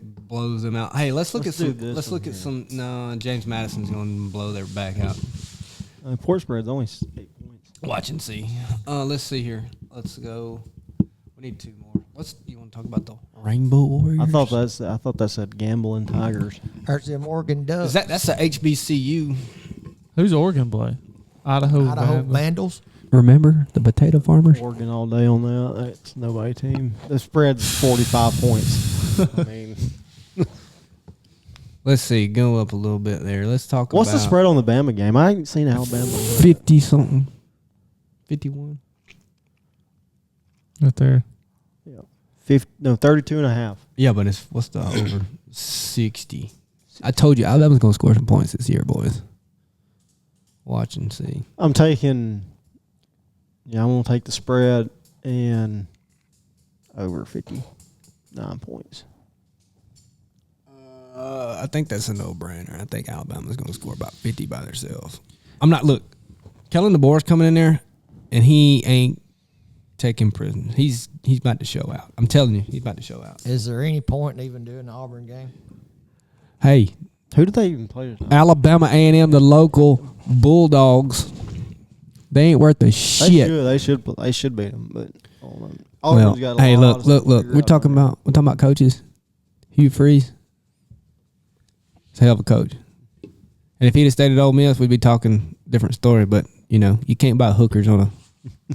blows them out. Hey, let's look Let's at do some. this Let's one look at here. some. No, James Madison's going to blow their back out. Port spread's only 8 points. Watch and see. Let's see here. Let's go. We need 2 more. You want to talk about the Rainbow Warriors? I thought that said gambling Tigers. There's them Oregon Ducks. That's the HBCU. Who's Oregon play? Idaho Vandals. Vandals. Remember the potato farmers? Oregon all day on that. That's nobody team. The spread's 45 points. I mean, Let's see. Go up a little bit there. Let's talk what's about the spread on the Bama game? I ain't seen Alabama. 50 something. 51. Right there. 32 and a half. Yeah, but what's the over 60? I told you Alabama's going to score some points this year, boys. Watch and see. I'm going to take the spread and over 59 points. I think that's a no-brainer. I think Alabama's going to score about 50 by themselves. Look, Kellen DeBoer's coming in there, and he ain't taking prison. He's about to show out. I'm telling you, he's about to show out. Is there any point in even doing the Auburn game? Hey, Who did they even play tonight? Alabama A&M, the local Bulldogs, they ain't worth a shit. They should beat them, but I don't know. Well, Auburn's got a hey, lot look. of stuff to figure We're out talking there. about coaches. Hugh Freeze, he's a hell of a coach. And if he'd have stayed at Ole Miss, we'd be talking different story. But you can't buy hookers on a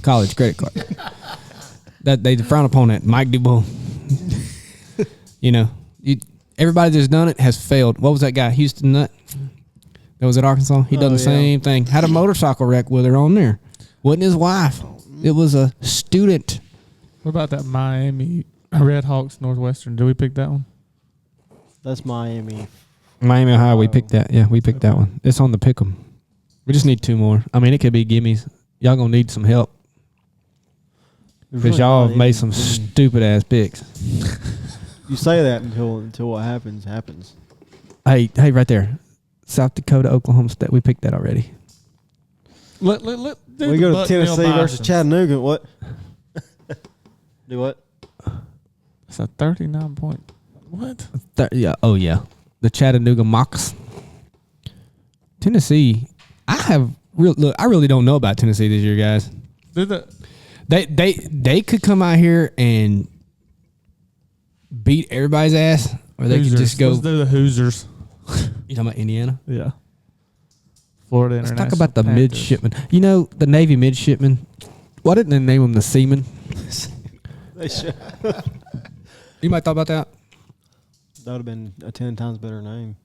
college credit card. That they frown upon that. Mike DuBois. Everybody that's done it has failed. What was that guy, Houston Nutt? That was at Arkansas. He done the same thing. Had a motorcycle wreck with her on there. Wasn't his wife. It was a student. What about that Miami Redhawks Northwestern? Did we pick that one? That's Miami. Miami, Ohio, we picked that. Yeah, we picked that one. It's on the pick 'em. We just need 2 more. I mean, it could be gimmies. Y'all going to need some help. Because y'all have made some stupid-ass picks. You say that until what happens. Hey, right there. South Dakota, Oklahoma State. We picked that already. Do We the go to Bucknell Tennessee versus Bisons. Chattanooga. What? Do what? It's a 39 point. What? Yeah. Oh, yeah. The Chattanooga Mocs. Tennessee. I really don't know about Tennessee this year, guys. They could come out here and beat everybody's ass, or they could just go. Let's do the Hoosiers. You talking about Indiana? Yeah. Florida Let's International. talk about the Panthers. midshipmen. The Navy midshipmen. Why didn't they name them the Seamen? They should. You might thought about that. That would have been a 10 times better name.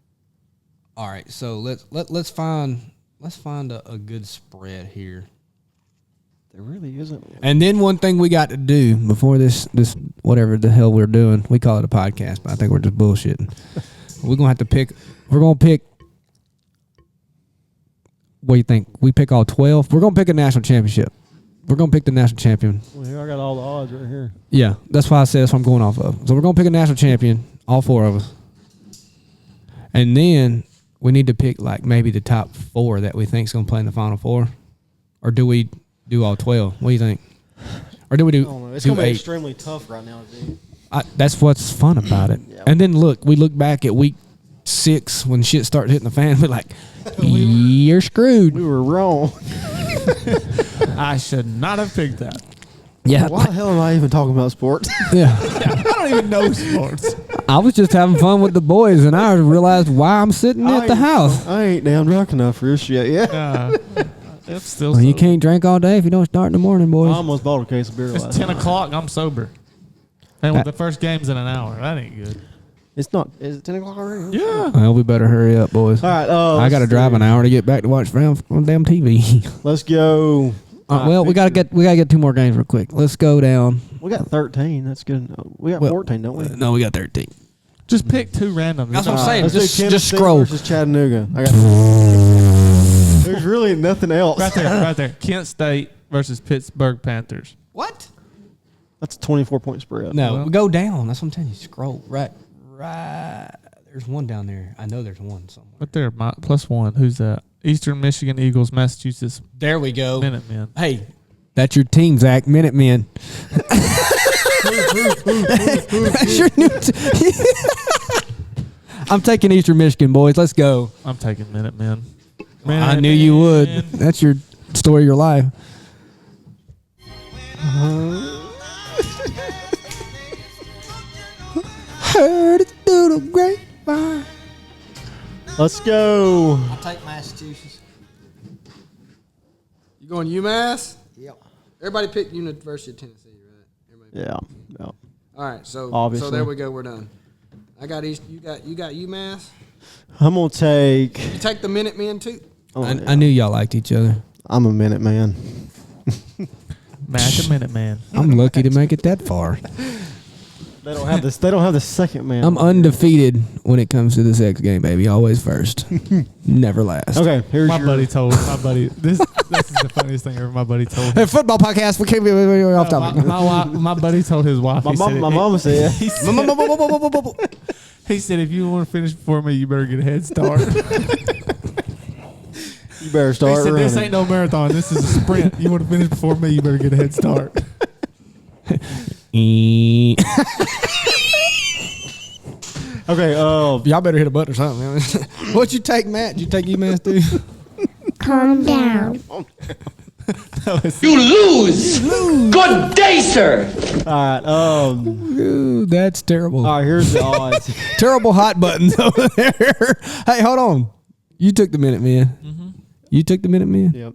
All right, so let's find a good spread here. There really isn't one. And then one thing we got to do before this whatever the hell we're doing, we call it a podcast, but I think we're just bullshitting. We're gonna have to pick. We're gonna pick. What do you think? We pick all 12. We're gonna pick a national championship. We're gonna pick the national champion. Well, here I got all the odds right here. Yeah, that's why I said that's what I'm going off of. So we're gonna pick a national champion, all 4 of us, and then we need to pick like maybe the top 4 that we think is gonna play in the Final Four, or do we do all 12? What do you think? Or do we I do? don't know. It's do going to be 8? extremely tough right now, dude. That's what's fun about it. Yeah. And then we look back at week 6 when shit started hitting the fan. We're like, you're screwed. We were wrong. I should not have picked that. Yeah, Why the hell am I even talking about sports? yeah. I don't even know sports. I was just having fun with the boys, and I realized why I'm sitting at the house. I ain't damn drunk enough for this shit yet. It's still Well, you can't drink all day if you don't start in the morning, boys. I almost bought a case of beer It's last 10 night. o'clock. I'm sober. And the first game's in an hour. That ain't good. It's not. Is it 10 o'clock already? Yeah. Well, we better hurry up, boys. All right. I got to drive an hour to get back to watch on damn TV. Let's go. Well, we gotta get 2 more games real quick. Let's go down. We got 13. That's good. We got 14, don't we? No, we got 13. Just pick 2 random. That's what I'm saying. Let's do Just Kansas State scroll. versus Chattanooga. There's really nothing else. Right there, right there. Kent State versus Pittsburgh Panthers. What? That's a 24-point spread. No, Well- go down. That's what I'm telling you. Scroll right. There's one down there. I know there's one somewhere. Right there, +1. Who's that? Eastern Michigan Eagles, Massachusetts There we go. Minutemen. Hey, that's your team, Zach. Minutemen. That's your new I'm taking Eastern Michigan, boys. Let's go. I'm taking Minutemen. I knew you would. That's your story of your life. Heard it through the grapevine. Let's go. I'll take Massachusetts. You going UMass? Yep. Everybody picked University of Tennessee, right? Everybody Yeah. All right, so Obviously. so there we go. We're done. I got East. You got UMass. I'm gonna take. You take the Minutemen too. Oh, I yeah. knew y'all liked each other. I'm a minute man. Matt the Minuteman. I'm lucky to make it that far. They don't have this. They don't have the second man. I'm undefeated when it comes to this X game, baby. Always first, never last. Okay, here's My your. buddy told this is the funniest thing ever. My buddy told Hey, football podcast. We can't be off topic. my buddy told his wife. My he said, mama said. he said, if you want to finish before me, you better get a head start. You better He start said, running. this ain't no marathon. This is a sprint. You want to finish before me, you better get a head start. Okay. Y'all better hit a button or something. Man. What'd you take, Matt? Did you take UMass too? Calm down. You lose. Good day, sir. All right. Ooh, that's terrible. All right. Here's the odds. Terrible hot buttons over there. Hey, hold on. You took the Minutemen. Mm-hmm. You took the Minutemen? Yep.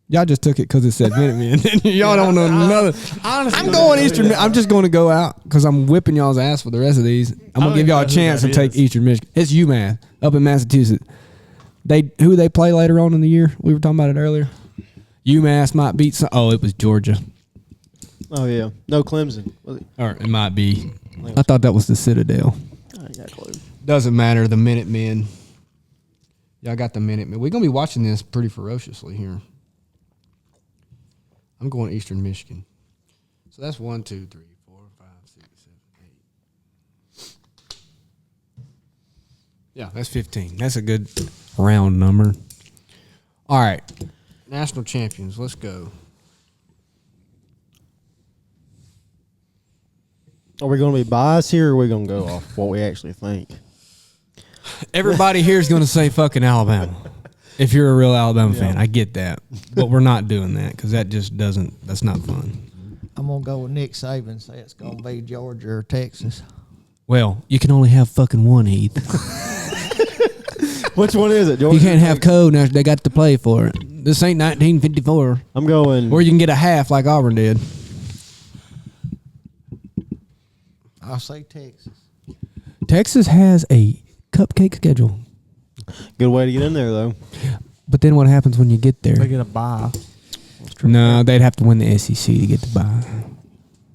Y'all just took it because it said Minutemen. Y'all don't know nothing. Honestly, I'm going Eastern. I'm just going to go out because I'm whipping y'all's ass for the rest of these. I'm going to give y'all a chance to take Eastern Michigan. It's UMass up in Massachusetts. Who they play later on in the year? We were talking about it earlier. UMass might beat some. Oh, it was Georgia. Oh yeah. No Clemson. Was it? Or it might be. I thought that was the Citadel. I ain't got a clue. Doesn't matter. The Minutemen. Y'all got the Minutemen. We're going to be watching this pretty ferociously here. I'm going Eastern Michigan. So that's 1, 2, 3, 4, 5, 6, 7, 8. Yeah, that's 15. That's a good round number. All right. National champions. Let's go. Are we going to be biased here, or are we going to go off what we actually think? Everybody here is going to say fucking Alabama. If you're a real Alabama fan, I get that. But we're not doing that because that just doesn't, that's not fun. I'm gonna go with Nick Saban. Say it's gonna be Georgia or Texas. Well, you can only have fucking one, Heath. Which one is it, George? You can't have code now. They got to play for it. This ain't 1954. I'm going. Or you can get a half like Auburn did. I'll say Texas. Texas has a cupcake schedule. Good way to get in there, though. But then what happens when you get there? They get a bye. No, they'd have to win the SEC to get the bye.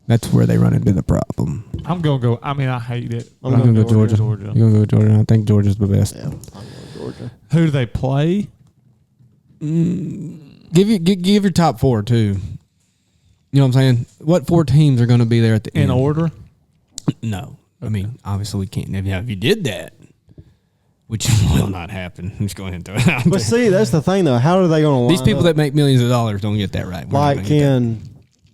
That's where they run into the problem. I'm going to go. I mean, I hate it. I'm I'm going to go Georgia. Georgia. You're going to go Georgia. I think Georgia's the best. Yeah, I'm going Georgia. Who do they play? Give your top 4, too. You know what I'm saying? What 4 teams are going to be there at the end? In order? No. I mean, obviously we can't. If you did that, which will not happen. I'm just going into it. Out But there. see, that's the thing, though. How are they going to line These people up? that make millions of dollars don't get that right. We're not Like, gonna get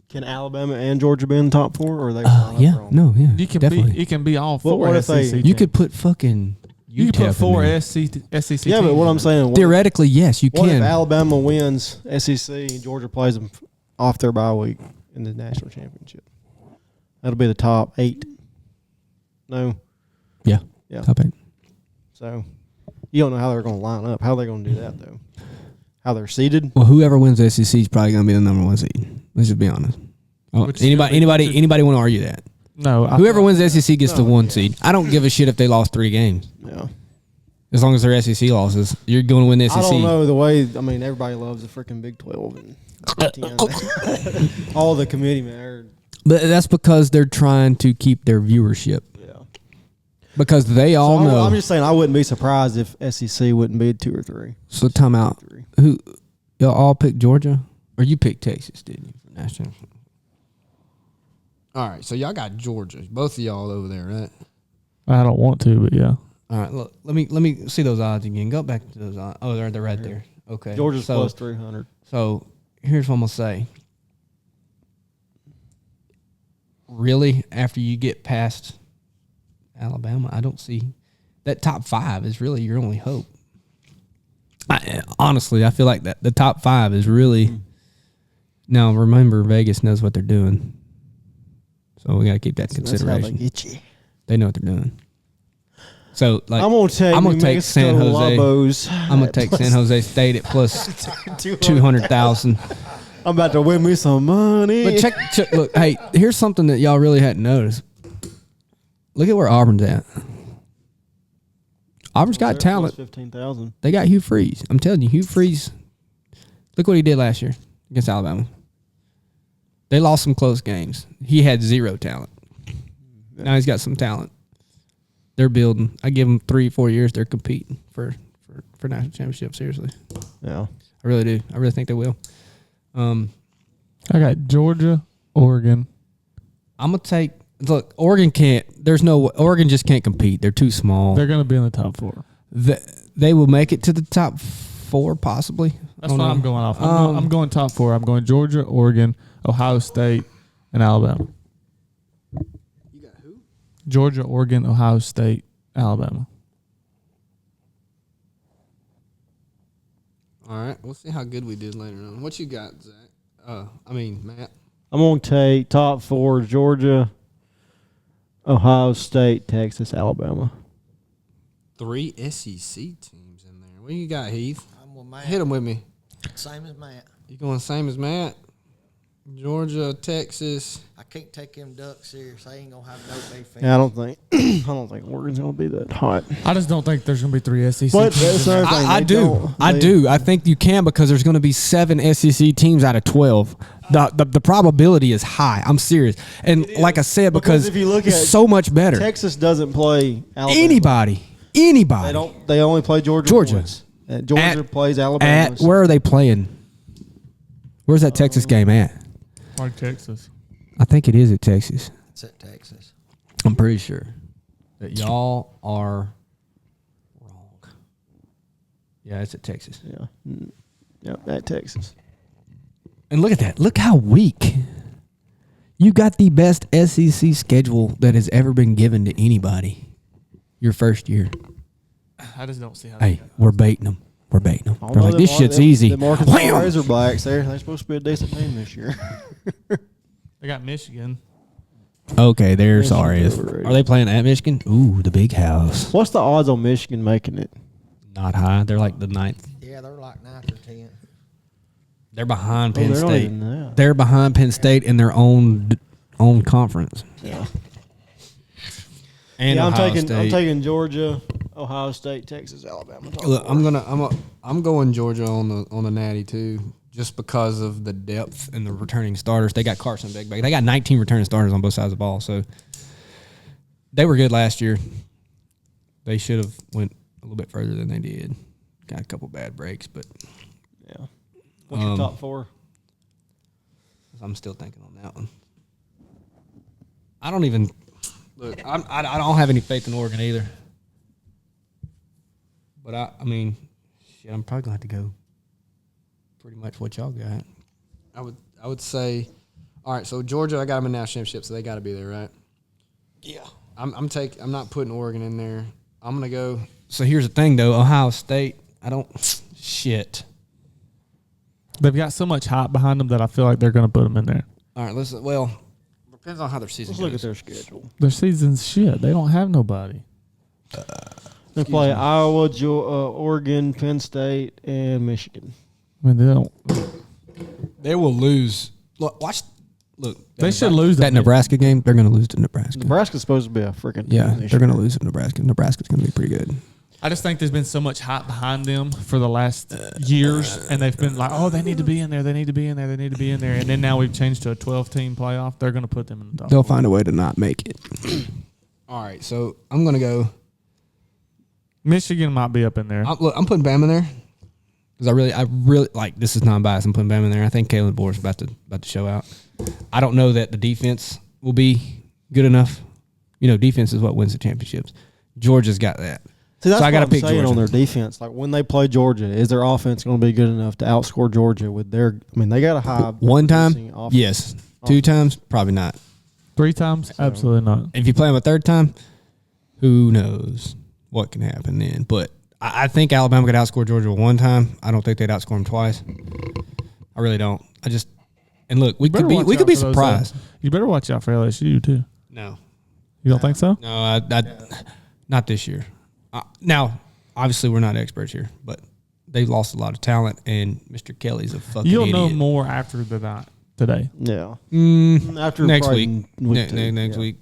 can Alabama and Georgia be in the top 4, or are they? that. Yeah, no, yeah, You can definitely. be. You can be all What- 4 what if SEC. they- teams. You could put fucking. You could UTEP put 4 in there. SEC. Yeah, but what I'm saying, what, Theoretically, yes, you what if can. Alabama wins SEC and Georgia plays them off their bye week in the national championship? That'll be the top 8. No, Yeah. Yeah. Top 8. So you don't know how they're going to line up. How are they going to do that though? How they're seeded? Well, whoever wins the SEC is probably going to be the number 1 seed. Let's just be honest. Anybody want to argue that? No. Whoever wins the SEC gets the 1 seed. I don't give a shit if they lost 3 games. Yeah. As long as they're SEC losses, you're going to win the SEC. I don't know the way. I mean, everybody loves the freaking Big 12 and Big 10. All the committee man. But that's because they're trying to keep their viewership. Yeah. Because they all know. I'm just saying, I wouldn't be surprised if SEC wouldn't be 2 or 3. So time out. Who y'all all picked Georgia, or you picked Texas? Didn't you for national? All right, so y'all got Georgia. Both of y'all over there, right? I don't want to, but yeah. All right, look. Let me see those odds again. Go back to those odds. Oh, they're right there. Okay. Georgia's plus 300. So here's what I'm gonna say. Really, after you get past Alabama, I don't see that top 5 is really your only hope. Honestly, I feel like that the top 5 is really. Now remember, Vegas knows what they're doing, so we got to keep that in consideration. That's how they get you. They know what they're doing. So, like, I'm gonna take San Jose. Lobos I'm gonna take San Jose State at plus 200,000. I'm about to win me some money. But check. Look, hey, here's something that y'all really hadn't noticed. Look at where Auburn's at. Auburn's got talent. 15,000. They got Hugh Freeze. I'm telling you, Hugh Freeze. Look what he did last year against Alabama. They lost some close games. He had 0 talent. Now he's got some talent. They're building. I give them 3-4 years. They're competing for national championship. Seriously, Yeah. I really do. I really think they will. I got Georgia, Oregon. I'm gonna take. Look, Oregon can't. Oregon just can't compete. They're too small. They're going to be in the top 4. They will make it to the top 4 possibly. That's what I'm going off. I'm going top 4. I'm going Georgia, Oregon, Ohio State, and Alabama. You got who? Georgia, Oregon, Ohio State, Alabama. All right, we'll see how good we did later on. What you got, Zach? Matt. I'm gonna take top 4: Georgia, Ohio State, Texas, Alabama. 3 SEC teams in there. What you got, Heath? I'm with Matt. Hit them with me. Same as Matt. You going same as Matt? Georgia, Texas. I can't take them Ducks serious. They ain't gonna have no defense. Yeah, I don't think Oregon's gonna be that hot. I just don't think there's going to be 3 SEC But teams. that's another thing. I do. I think you can because there's going to be 7 SEC teams out of 12. The probability is high. I'm serious. And like I said, because if you look it's at so much better. Texas doesn't play Alabama. Anybody. They don't. They only play Georgia. Once. Georgia plays Alabama. Where are they playing? Where's that Texas game at? Like Texas. I think it is at Texas. It's at Texas. I'm pretty sure that y'all are wrong. Yeah, it's at Texas. Yeah, at Texas. And look at that. Look how weak. You got the best SEC schedule that has ever been given to anybody your first year. I just don't see how. Hey, we're baiting them. We're baiting them. They're like, this shit's easy. The Arkansas Wham! Razorbacks, they're supposed to be a decent team this year. They got Michigan. Okay, they're Michigan sorry. overrated. Are they playing at Michigan? Ooh, the big house. What's the odds on Michigan making it? Not high. They're like the 9th. Yeah, they're like 9th or 10th. They're behind Penn they're not State. even that. They're behind Penn State in their own conference. Yeah. And I'm Ohio State. taking Georgia, Ohio State, Texas, Alabama. Look, I'm going Georgia on the Natty too, just because of the depth and the returning starters. They got Carson Beck back. They got 19 returning starters on both sides of the ball, so they were good last year. They should have went a little bit further than they did. Got a couple bad breaks, but Yeah. What's your top 4? I'm still thinking on that one. I don't even look. I don't have any faith in Oregon either. But I mean, shit, I'm probably gonna have to go. Pretty much what y'all got. I would say, all right. So Georgia, I got them in national championship, so they got to be there, right? Yeah. I'm not putting Oregon in there. I'm gonna go. So here's the thing, though. Ohio State. I don't. Shit. They've got so much hype behind them that I feel like they're going to put them in there. All right. Listen. Well, depends on how their season Let's goes. look at their schedule. Their season's shit. They don't have nobody. They play Iowa, Oregon, Penn State, and Michigan. I mean, they don't. They will lose. Look, They should lose that Nebraska game. They're going to lose to Nebraska. Nebraska's supposed to be a freaking they're going to lose to Nebraska. Nebraska's going to be pretty good. I just think there's been so much hype behind them for the last years, and they've been like, "Oh, they need to be in there. They need to be in there. They need to be in there." And then now we've changed to a 12-team playoff. They're going to put them in the top. They'll find a way to not make it. All right, so I'm going to go. Michigan might be up in there. I'm putting Bama in there because I really like. This is non-biased. I'm putting Bama in there. I think Kalen DeBoer's about to show out. I don't know that the defense will be good enough. You know, defense is what wins the championships. Georgia's got that. See, that's so I got to pick Georgia Georgia on their defense. Like when they play Georgia, is their offense going to be good enough to outscore Georgia with their? I mean, they got a high. One time, yes. 2 times, probably not. 3 times, absolutely not. If you play them a 3rd time, who knows what can happen then? But I think Alabama could outscore Georgia 1 time. I don't think they'd outscore them twice. I really don't. And look, we could be surprised. You better watch out for LSU too. No, you don't think so? No, not this year. Now, obviously, we're not experts here, but they've lost a lot of talent, and Mr. Kelly's a fucking You'll idiot. know more after the night today. Yeah. After next week. Next week.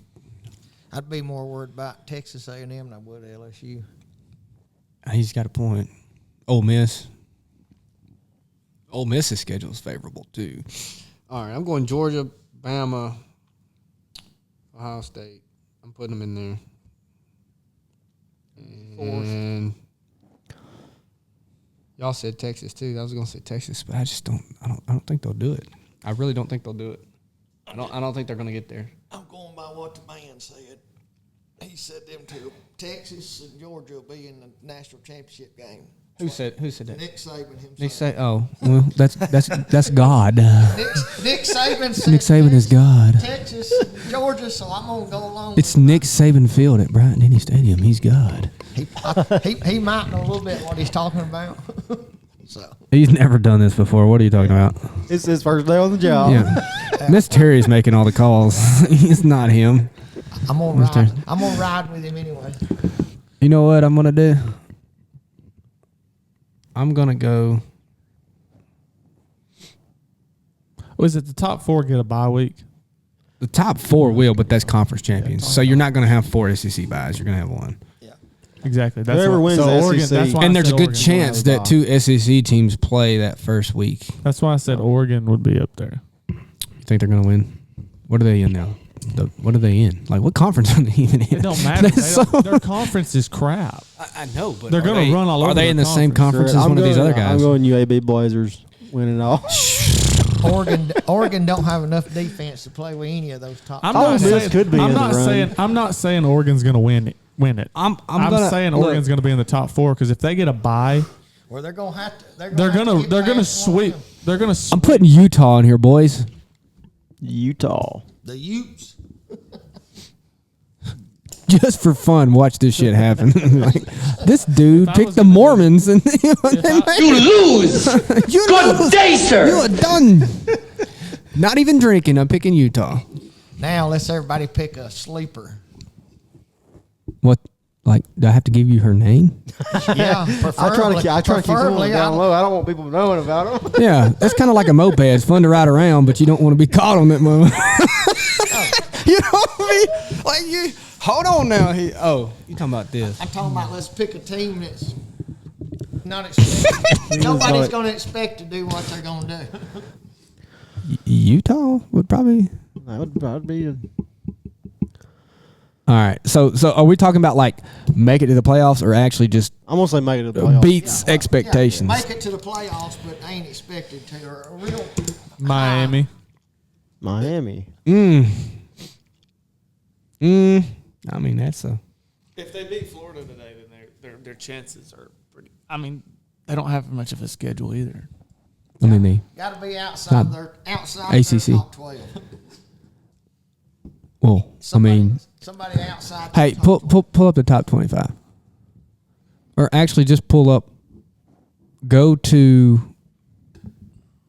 I'd be more worried about Texas A&M than I would LSU. He's got a point. Ole Miss's schedule is favorable too. All right, I'm going Georgia, Bama, Ohio State. I'm putting them in there. And y'all said Texas too. I was going to say Texas, but I don't think they'll do it. I really don't think they'll do it. I don't think they're going to get there. I'm going by what the man said. He said them two, Texas and Georgia, will be in the national championship game. Who said that? Nick Saban himself. Nick Saban. Oh, well, that's God. Nick Saban said Nick Saban is God. Texas, Georgia, so I'm gonna go along. It's Nick Saban Field at Bryant Denny Stadium. He's God. He might know a little bit what he's talking about. So he's never done this before. What are you talking about? It's his first day on the job. Yeah, Miss Terry's making all the calls. It's not him. I'm gonna ride with him anyway. You know what I'm gonna do? I'm gonna go. Was it the top 4 get a bye week? The top 4 will, but that's conference champions. So you're not gonna have 4 SEC buys. You're gonna have 1. Exactly. That's Whoever wins the Oregon, SEC. that's why And I there's a said good Oregon chance will have a that 2 SEC teams play that first week. That's why I said Oregon would be up there. You think they're gonna win? What are they in now? What are they in? Like, what conference are they even in? It don't matter. Their conference is crap. I know, but they're going to run all over. Are they in the same conference? conference as one of these other guys? I'm going UAB Blazers winning all. Oregon don't have enough defense to play with any of those top. I'm not saying Oregon's going to win it. I'm saying Oregon's going to be in the top 4 because if they get a bye, well, they're going to have to. They're going to sweep. They're going to. I'm putting Utah in here, boys. Utah. The Utes. Just for fun, watch this shit happen. Like, this dude picked the Mormons, and You lose. Good day, sir. You are done. Not even drinking. I'm picking Utah. Now let's everybody pick a sleeper. What? Like, do I have to give you her name? Yeah, preferably. I try to keep them down low. I don't want people knowing about them. Yeah, that's kind of like a moped. It's fun to ride around, but you don't want to be caught on that moment. You know what I mean? Like, you hold on now. You talking about this? I'm talking about let's pick a team that's not expected. Nobody's going to expect to do what they're going to do. Utah would probably. That would probably be. All right. So are we talking about like make it to the playoffs or actually just I'm gonna say make it to the playoffs. beats expectations? Make it to the playoffs, but ain't expected to. Or a real Miami. I mean, that's a. If they beat Florida today, then their chances are pretty. I mean, they don't have much of a schedule either. I mean, they got to be outside their ACC. Their top 12. Well, Somebody outside. Hey, pull up the top 25, or actually just pull up. Go to.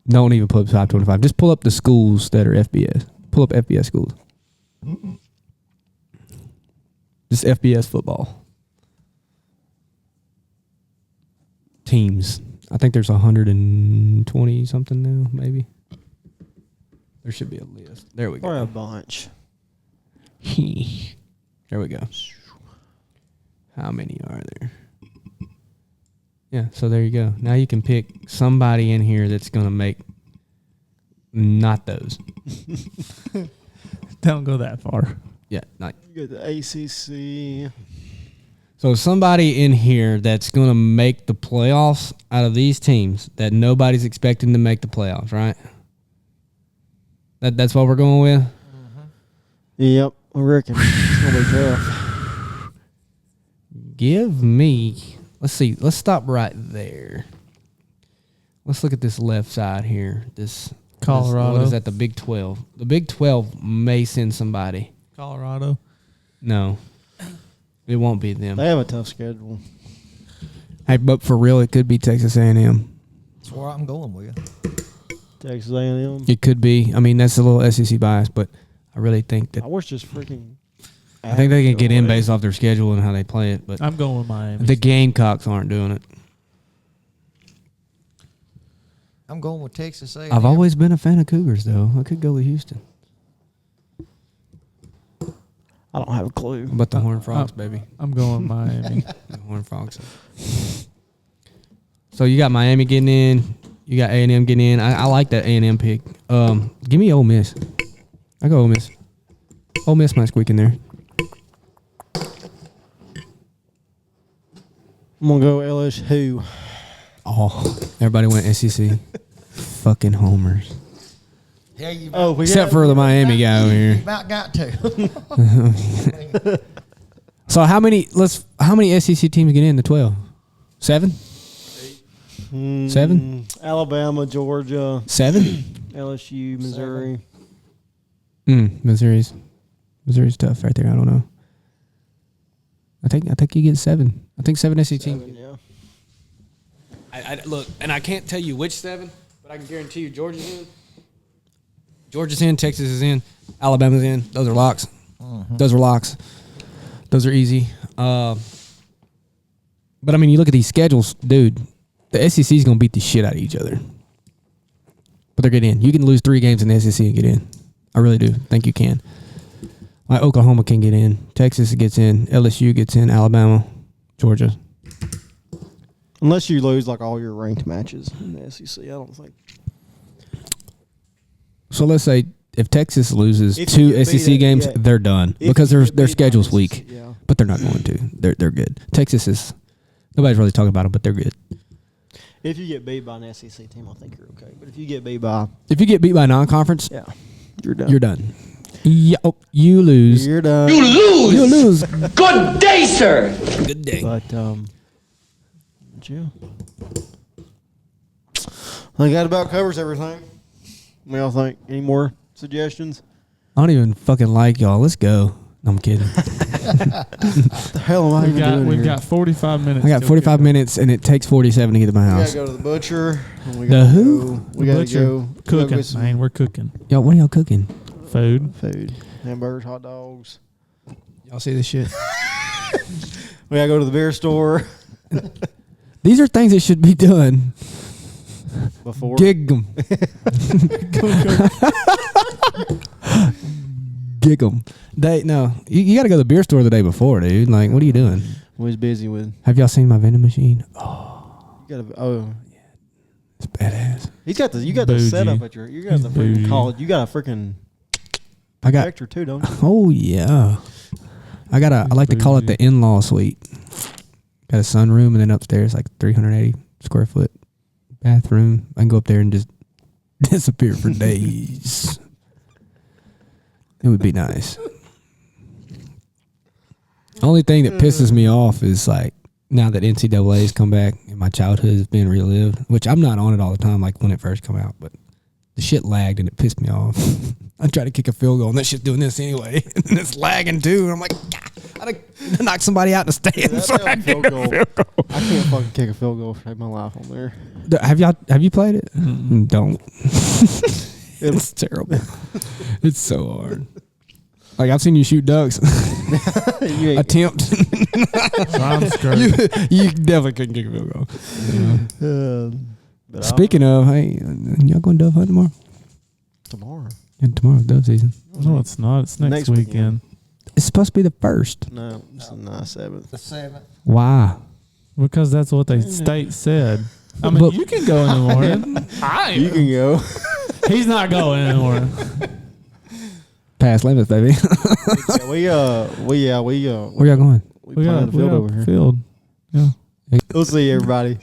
Don't even pull up top 25. Just pull up the schools that are FBS. Pull up FBS schools. Just FBS football. teams. I think there's 120 something now, maybe. There should be a list. There we go. Or a bunch. There we go. How many are there? Yeah, so there you go. Now you can pick somebody in here that's going to make not those. Don't go that far. Yeah, not. You got the ACC. So somebody in here that's going to make the playoffs out of these teams that nobody's expecting to make the playoffs, right? That's what we're going with? Yep, I reckon. It's going to be tough. Give me, let's see, let's stop right there. Let's look at this left side here. Colorado. What is that, the Big 12? The Big 12 may send somebody. Colorado. No, it won't be them. They have a tough schedule. Hey, but for real, it could be Texas A&M. That's where I'm going with. Texas A&M. It could be. I mean, that's a little SEC bias, but I really think that I wish just freaking. I think they can get in based off their schedule and how they play it. But I'm going with Miami. the Gamecocks aren't doing it. I'm going with Texas A&M. I've always been a fan of Cougars, though. I could go with Houston. I don't have a clue. But the Horned Frogs, baby. I'm going with Miami. The Horned Frogs. So you got Miami getting in. You got A&M getting in. I like that A&M pick. Give me Ole Miss. I go Ole Miss. Ole Miss might squeak in there. I'm going to go LSU. Oh, everybody went SEC. Fucking homers. Yeah, you Except for the Miami guy over here. about got to. So how many SEC teams get in the 12? 7? 7? Alabama, Georgia, 7? LSU, Missouri. Missouri's tough right there. I don't know. I think you get 7. I think 7 SEC teams. Yeah. I look, and I can't tell you which 7, but I can guarantee you Georgia's in. Georgia's in. Texas is in. Alabama's in. Those are locks. Those are locks. Those are easy. But I mean, you look at these schedules, dude. The SEC is going to beat the shit out of each other. But they're getting in. You can lose 3 games in the SEC and get in. I really do think you can. Like Oklahoma can get in. Texas gets in. LSU gets in. Alabama, Georgia. Unless you lose like all your ranked matches in the SEC, I don't think. So let's say if Texas loses If 2 you get SEC beat, games, yeah. they're done If because you their get beat by schedule's SEC, weak. yeah. But they're not going to. They're good. Texas is nobody's really talking about them, but they're good. If you get beat by an SEC team, I think you're okay. But if you get beat by, If you get beat by a non-conference, yeah, you're done. you're done. You lose. You're done. You lose. You lose. Good day, sir. Good day. But yeah, I think that about covers everything. What do y'all think? Any more suggestions? I don't even fucking like y'all. Let's go. No, I'm kidding. What the hell am I even doing We've here? got 45 minutes. I got till 45 kickoff. minutes, and it takes 47 to get to my We house. gotta go to the butcher. And we The gotta who? Go, we The gotta butcher. go Cooking, get some man. We're cooking. Y'all, what are y'all cooking? Food. food, hamburgers, hot dogs. Y'all see this shit? We gotta go to the beer store These are things that should be done. before. Gig them. Gig them. You got to go to the beer store the day before, dude. Like, what are you doing? We was busy with. Have y'all seen my vending machine? You gotta. Oh, It's badass. he's got the. You got the Bougie. setup at your. You got the freaking Bougie. college. You got a freaking I got. projector too, don't you? Oh yeah. I like to call it the in-law suite. Got a sunroom and then upstairs like 380 square foot bathroom. I can go up there and just disappear for days. It would be nice. Only thing that pisses me off is like now that NCAA's come back and my childhood is being relived, which I'm not on it all the time like when it first come out, but the shit lagged and it pissed me off. I tried to kick a field goal and that shit's doing this anyway. And it's lagging too. And I'm like, I'd knock somebody out in the stands. So I kick a field goal. I can't fucking kick a field goal to save my life on there. Have you played it? Don't. It It's terrible. It's so hard. Like I've seen you shoot ducks. You ain't- Attempt. So I'm screwed. you definitely couldn't kick a field goal. but Speaking of, hey, y'all going dove hunt tomorrow? tomorrow. Yeah, tomorrow's dove season. No, it's not. It's next Next weekend. It's supposed to be the first. No, it's the 7th. The 7th. Why? Because that's what the state said. I mean, But- you can go in the morning. You can go. He's not going in the morning. Past limits, baby. Where y'all going? Where y'all going? We planted a field over here. Field. Yeah. We'll see everybody.